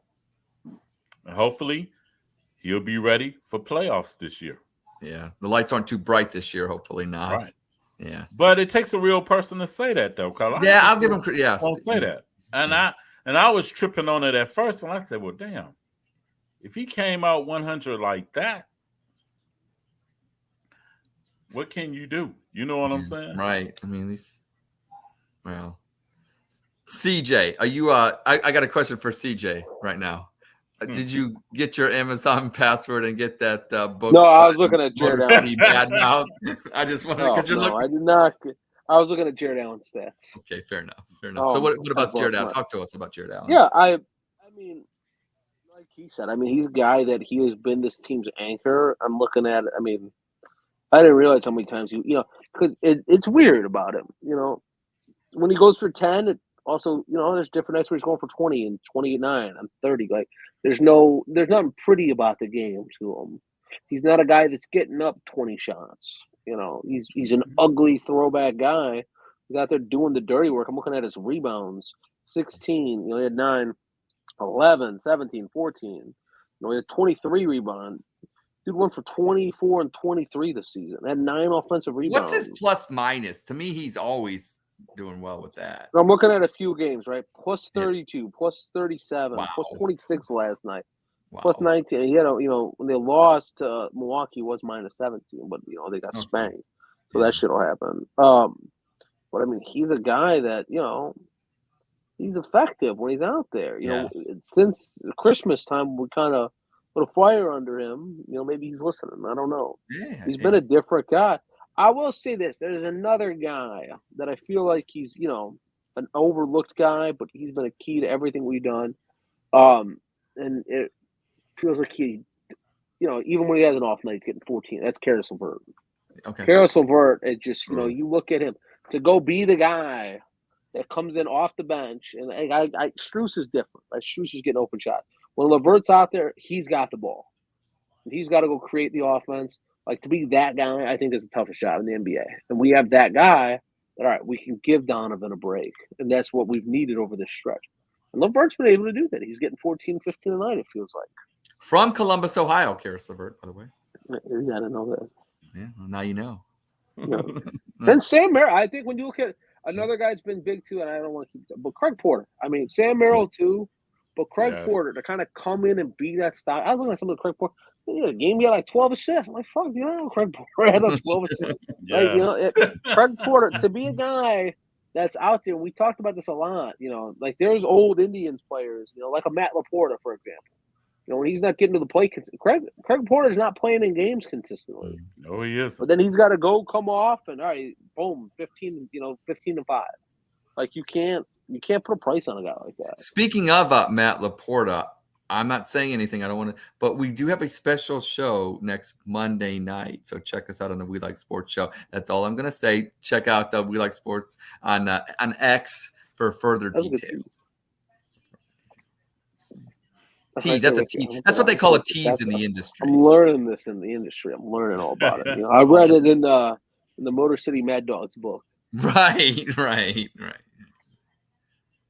And hopefully, he'll be ready for playoffs this year. Yeah. The lights aren't too bright this year. Hopefully not. Right. Yeah. But it takes a real person to say that, though, Carl. Yeah, I'll give him credit. Yes. Don't say that. And I was tripping on it at first when I said, well, damn, if he came out 100 like that, what can you do? You know what I'm saying? Right. I mean, well, CJ, are you I got a question for CJ right now. Did you get your Amazon password and get that book? No, I was looking at Jarrett Allen. Bad mouth. I just wanted because you're looking. I did not. I was looking at Jarrett Allen's stats. Okay, fair enough. So what about Jarrett Allen? Talk to us about Jarrett Allen. Yeah, I mean, like he said, he's a guy that he has been this team's anchor. I'm looking at it. I mean, I didn't realize how many times because it's weird about him. When he goes for 10, it also, there's different nights where he's going for 20 and 29 and 30. Like, there's nothing pretty about the game to him. He's not a guy that's getting up 20 shots. He's an ugly throwback guy. He's out there doing the dirty work. I'm looking at his rebounds. 16, he had 9, 11, 17, 14. He had 23 rebounds. Dude went for 24 and 23 this season. Had 9 offensive rebounds. What's his plus minus? To me, he's always doing well with that. I'm looking at a few games, right? Plus 32, plus 37, plus 26 last night, plus 19. He had when they lost to Milwaukee, was minus 17, but they got spanked, so that shit will happen. But I mean, he's a guy that he's effective when he's out there. Since Christmas time, we kind of put a fire under him. Maybe he's listening. I don't know. Yeah, he's been a different guy. I will say this. There's another guy that I feel like he's, an overlooked guy, but he's been a key to everything we've done. And it feels like he, even when he has an off night, he's getting 14. That's Karis LeVert. Okay. Karis LeVert is just, you look at him to go be the guy that comes in off the bench. And Strus is different. Like, Strus is getting open shots. When LeVert's out there, he's got the ball. He's got to go create the offense. Like, to be that guy, I think is the toughest job in the NBA. And we have that guy that, all right, we can give Donovan a break. And that's what we've needed over this stretch. And LeVert's been able to do that. He's getting 14, 15 a night, it feels like. From Columbus, Ohio, Karis LeVert, by the way. Yeah, I didn't know that. Yeah, well, now you know. Then Sam Merrill, I think when you look at another guy that's been big too, and I don't want to keep – but Craig Porter. I mean, Sam Merrill too. But Craig Porter to kind of come in and be that style. I was looking at some of the Craig Porter. The game he had like 12 assists. I'm like, fuck, Craig Porter had like 12 assists. Craig Porter, to be a guy that's out there, we talked about this a lot, like there's old Indians players, like a Matt LaPorta, for example. When he's not getting to the play, Craig Porter's not playing in games consistently. No, he isn't. But then he's got to come off, and all right, boom, 15 and 5. Like you can't put a price on a guy like that. Speaking of Matt LaPorta, I'm not saying anything. I don't want to, but we do have a special show next Monday night. So check us out on the We Like Sportz show. That's all I'm going to say. Check out the We Like Sportz on X for further details. Tease. That's a tease. That's what they call a tease in the industry. I'm learning this in the industry. I'm learning all about it. I read it in the Motor City Mad Dogs book. Right.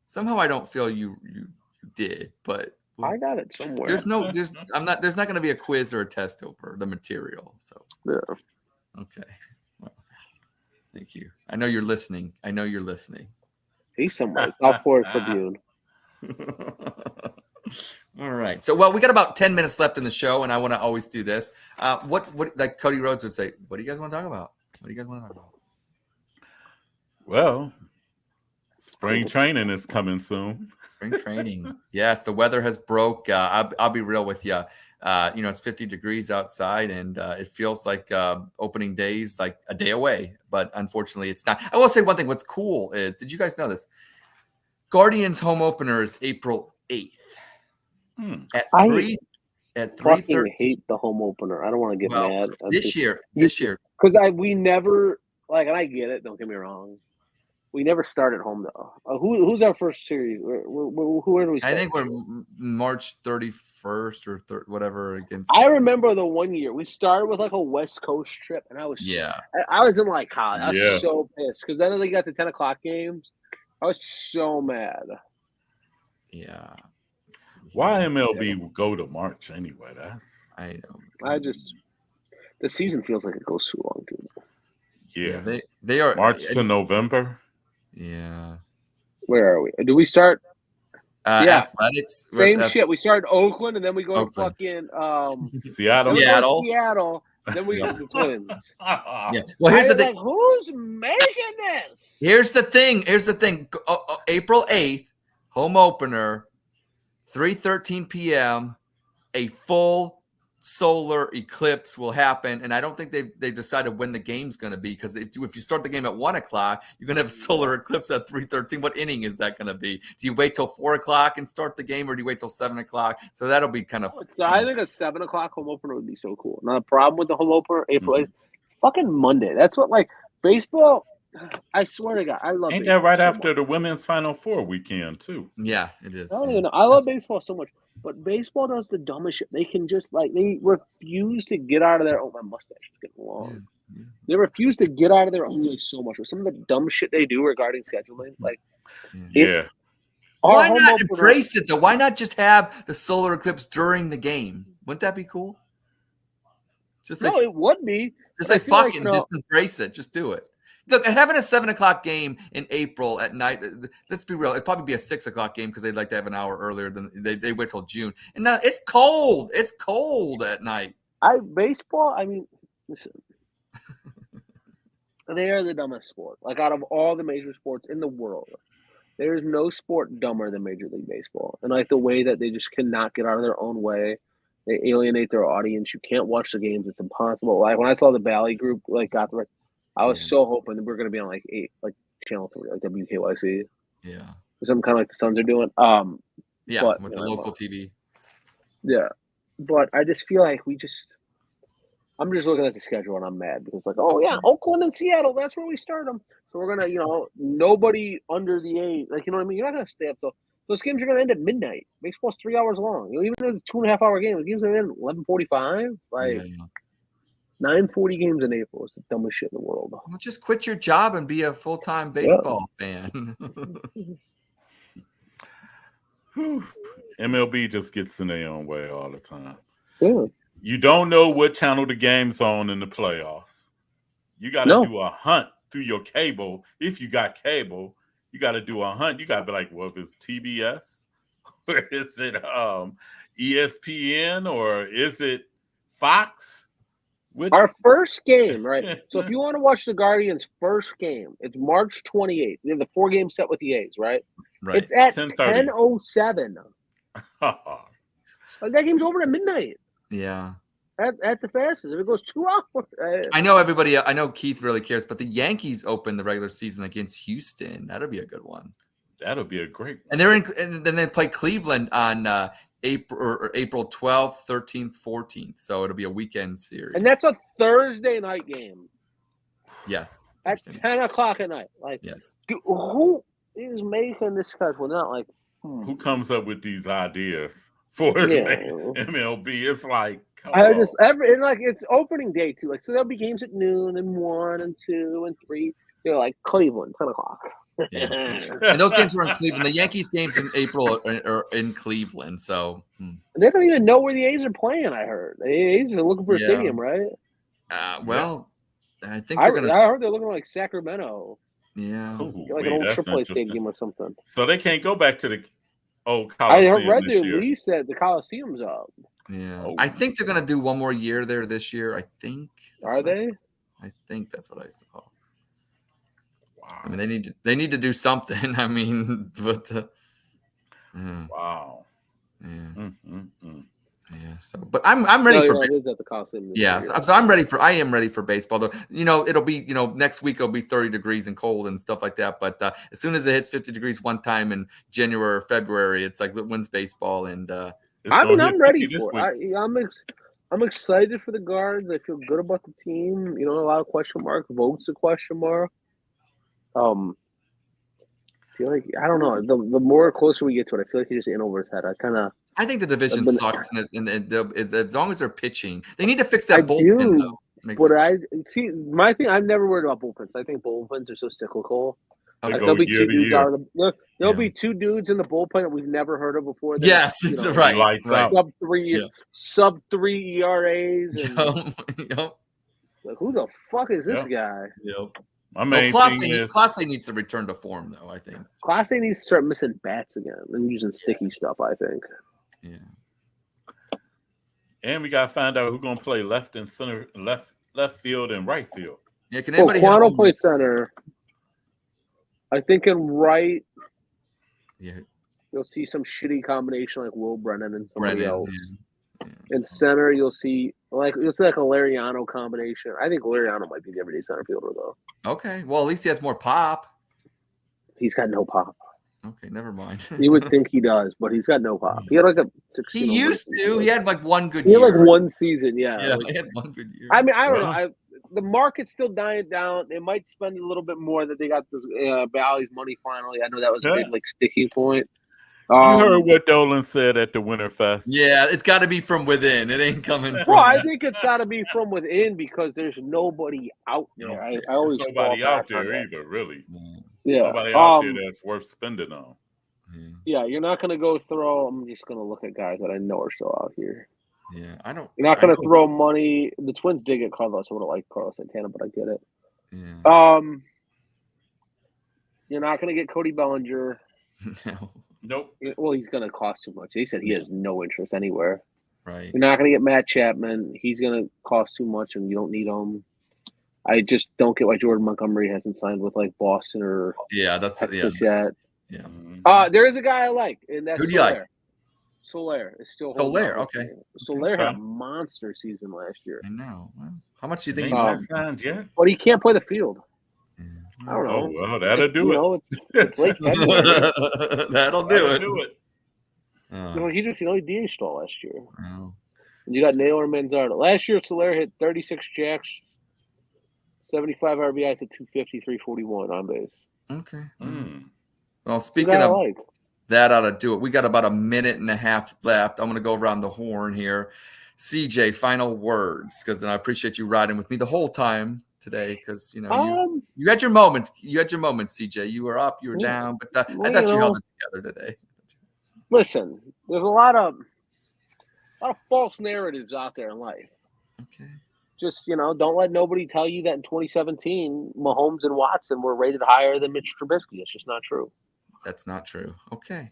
Somehow I don't feel you did, but I got it somewhere. There's not going to be a quiz or a test over the material. So yeah. Okay. Well, thank you. I know you're listening. He's somewhere. South Florida Tribune. All right. So, we got about 10 minutes left in the show, and I want to always do this. What like Cody Rhodes would say, what do you guys want to talk about? Well, spring training is coming soon. Spring training. Yes, the weather has broke. I'll be real with you. It's 50 degrees outside, and it feels like opening day's like a day away. But unfortunately, it's not. I will say one thing. What's cool is, did you guys know this? Guardians home opener is April 8th. At 3:30. I hate the home opener. I don't want to get mad. This year. Because we never, and I get it, don't get me wrong. We never start at home, though. Who's our first series? Where do we start? I think we're March 31st or whatever against. I remember the one year we started with a West Coast trip, and I was I was in college. I was so pissed because then they got the 10 o'clock games. I was so mad. Yeah. Why MLB go to March anyway? I know. The season feels like it goes too long too. Yeah, they are March to November. Yeah. Where are we? Do we start? Athletics. Same shit. We start Oakland and then we go to fucking Seattle. Then we got the Twins. Yeah. Well, here's the thing. Who's making this? Here's the thing. April 8th, home opener, 3:13 p.m. A full solar eclipse will happen, and I don't think they decided when the game's going to be, because if you start the game at 1 o'clock, you're going to have a solar eclipse at 3:13. What inning is that going to be? Do you wait till 4 o'clock and start the game, or do you wait till 7 o'clock? So that'll be kind of. So I think a 7 o'clock home opener would be so cool. Not a problem with the home opener, April 8th. Fucking Monday. That's what baseball. I swear to God, I love. Ain't that right after the women's Final Four weekend too? Yeah, it is. I don't even know. I love baseball so much, but baseball does the dumbest shit. They can just they refuse to get out of their. Oh, my mustache is getting long. Yeah. They refuse to get out of their own way so much. With some of the dumb shit they do regarding scheduling, Why not embrace it though? Why not just have the solar eclipse during the game? Wouldn't that be cool? It would be. Just say fucking, just embrace it. Just do it. Look, having a 7 o'clock game in April at night, let's be real, it'd probably be a 6 o'clock game because they'd like to have an hour earlier than they wait till June. And now it's cold. It's cold at night. Listen, they are the dumbest sport. Out of all the major sports in the world, there is no sport dumber than Major League Baseball. And the way that they just cannot get out of their own way. They alienate their audience. You can't watch the games. It's impossible. When I saw the Valley group got the I was so hoping that we were going to be on 8, Channel 3, WKYC. Yeah. Or something kind of like the Suns are doing. With the local TV. Yeah. But I just feel like I'm just looking at the schedule and I'm mad because Oakland and Seattle, that's where we start them. So we're going to, nobody under the 8. You know what I mean? You're not going to stay up those games are going to end at midnight. Baseball's 3 hours long. Even though it's a 2.5-hour game, the game's going to end at 11:45. 9:40 games in April is the dumbest shit in the world. Well, just quit your job and be a full-time baseball fan. MLB just gets in their own way all the time. Yeah. You don't know what channel the game's on in the playoffs. You got to do a hunt through your cable. If you got cable, you got to do a hunt. You got to be like, well, if it's TBS or is it ESPN, or is it Fox? Our first game, right? So if you want to watch the Guardians' first game, it's March 28th. We have the 4-game set with the A's, right? Right. It's at 10:30. 10:07. Like, that game's over at midnight. Yeah. At the fastest. If it goes 2 hours. I know everybody. I know Keith really cares, but the Yankees open the regular season against Houston. That'll be a good one. That'll be a great one. And and then they play Cleveland on April 12th, 13th, 14th. So it'll be a weekend series. And that's a Thursday night game. Yes. At 10 o'clock at night. Like, yes. Dude, who is making this schedule? Not like who comes up with these ideas for MLB? It's like it's opening day too. Like, so there'll be games at noon and 1 and 2 and 3. They're like Cleveland, 10 o'clock. Yeah. And those games are in Cleveland. The Yankees games in April are in Cleveland. So they don't even know where the A's are playing. I heard the A's are looking for a stadium, right? Well, I think they're going to. I heard they're looking like Sacramento. Yeah, like an old AAA stadium or something. So they can't go back to the old Coliseum. I read that Lee said the Coliseum's up. Yeah, I think they're going to do one more year there this year. I think. Are they? I think that's what I saw. Wow. I mean, they need to do something. I mean, but wow. Yeah. Yeah. So, but I'm ready for. It is at the Coliseum. Yeah. So I am ready for baseball. Though, it'll be, next week it'll be 30 degrees and cold and stuff like that. But as soon as it hits 50 degrees one time in January or February, it's like when's baseball? And I'm ready for it. I'm excited for the Guards. I feel good about the team. A lot of question marks. Votes a question mark. I feel like I don't know. The more closer we get to it, I feel like he's just in over his head. I think the division sucks, and as long as they're pitching, they need to fix that bullpen. Though. My thing. I'm never worried about bullpens. I think bullpens are so cyclical. There'll be two dudes there'll be 2 dudes in the bullpen that we've never heard of before. Yes, it's right. Lights out. Sub 3 ERAs. And, yep. Like, who the fuck is this guy? Yep. My main thing is Class A needs to return to form, though. I think Class A needs to start missing bats again and using sticky stuff. I think. Yeah. And we gotta find out who's gonna play left and center, left field and right field. Yeah, can anybody? Quano play center. I think in right. Yeah. You'll see some shitty combination like Will Brennan and somebody else. Yeah. In center, you'll see like a Lariano combination. I think Lariano might be the everyday center fielder though. Okay. Well, at least he has more pop. He's got no pop. Okay, never mind. You would think he does, but he's got no pop. He had like a 16. He used to. He had like one good year. year. He had like one season, yeah. Yeah, he had one good year. I mean, I don't know. The market's still dying down. They might spend a little bit more that they got this Bally's money finally. I know that was a big sticking point. You heard what Dolan said at the Winterfest. Yeah, it's got to be from within. It ain't coming from. Well, I think it's got to be from within because there's nobody out there. I always there's nobody out there either, really. Yeah, nobody out there that's worth spending on. Yeah, you're not going to go throw. I'm just going to look at guys that I know are still out here. Yeah, I don't. You're not going to throw money. The Twins did get Carlos. I would have liked Carlos Santana, but I get it. Yeah. You're not going to get Cody Bellinger. No. Nope. Well, he's going to cost too much. He said he has no interest anywhere. Right. You're not going to get Matt Chapman. He's going to cost too much, and you don't need him. I just don't get why Jordan Montgomery hasn't signed with like Boston or Texas yet. Yeah. There is a guy I like, and that's who do you like? Soler is still Soler. Okay. Soler had a monster season last year. I know. Well, how much do you think? He not signed yet? But he can't play the field. Yeah. I don't know. Oh well, that'll do it. It's late February. That'll do it. He just he DH'd all last year. Oh. And you got Naylor Manzardo. Last year, Soler hit 36 jacks, 75 RBIs at 250, 341 on base. Okay. Well, speaking of that, ought to do it. We got about a minute and a half left. I'm going to go around the horn here. CJ, final words, because I appreciate you riding with me the whole time today. Because you had your moments. You had your moments, CJ. You were up, you were down, but I thought you held it together today. Listen, there's a lot of false narratives out there in life. Okay. Just, don't let nobody tell you that in 2017, Mahomes and Watson were rated higher than Mitch Trubisky. It's just not true. That's not true. Okay.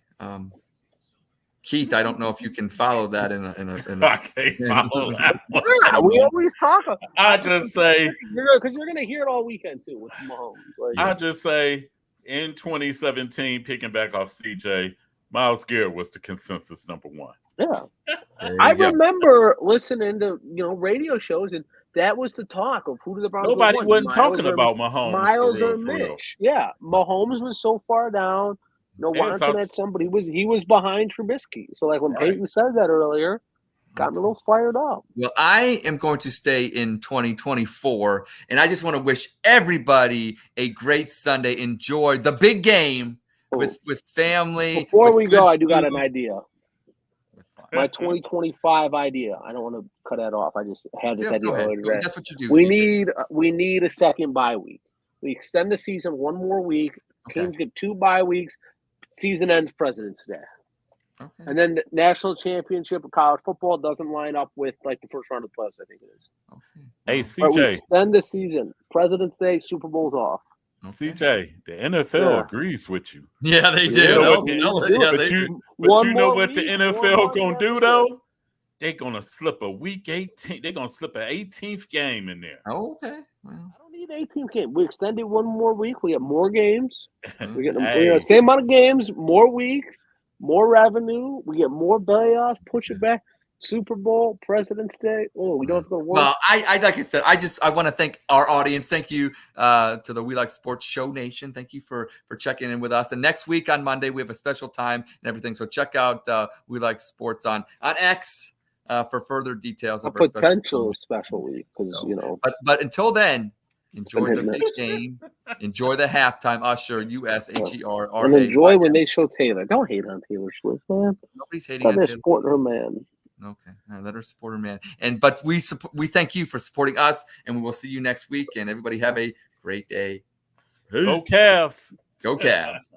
Keith, I don't know if you can follow that in a I can't follow that one. Yeah, we always talk. I just say, because you're gonna hear it all weekend too with Mahomes. I just say, in 2017, picking back off CJ, Myles Garrett was the consensus number one. Yeah, I remember listening to radio shows, and that was the talk of who did the Broncos Nobody want. wasn't talking about Mahomes. Miles or for real. Mitch. Yeah, Mahomes was so far down. Watson had somebody. He was behind Trubisky. So like when Peyton said that earlier, got me a little fired up. Well, I am going to stay in 2024, and I just want to wish everybody a great Sunday. Enjoy the big game with family. Before we go, I do got an idea. My 2025 idea. I don't want to cut that off. I just had this idea earlier today. That's what you do. We need a second bye week. We extend the season one more week. Teams get 2 bye weeks. Season ends President's Day. Okay. And then the national championship of college football doesn't line up with like the first round of the playoffs, I think it is. Okay. Hey, CJ. But we extend the season. President's Day, Super Bowl's off. Okay. CJ, the NFL agrees with you. Yeah, they do. But you know what the NFL gonna do though? They're gonna slip a week 18. They're gonna slip an 18th game in there. Oh, okay. Well. I don't need 18th game. We extended one more week. We have more games. We get the same amount of games, more weeks, more revenue. We get more playoffs. Push it back. Super Bowl, President's Day. Oh, we don't have to go to work. Well, I like I said, I want to thank our audience. Thank you to the We Like Sportz Show Nation. Thank you for checking in with us. And next week on Monday, we have a special time and everything. So check out We Like Sportz on X for further details. A potential special week. But until then, enjoy the big game. Enjoy the halftime. Usher, USHER. And enjoy when they show Taylor. Don't hate on Taylor Swift, man. Nobody's hating on Taylor. Support her, man. Okay, let her support her, man. But we thank you for supporting us, and we will see you next week. And everybody have a great day. Peace. Go Cavs. Go Cavs.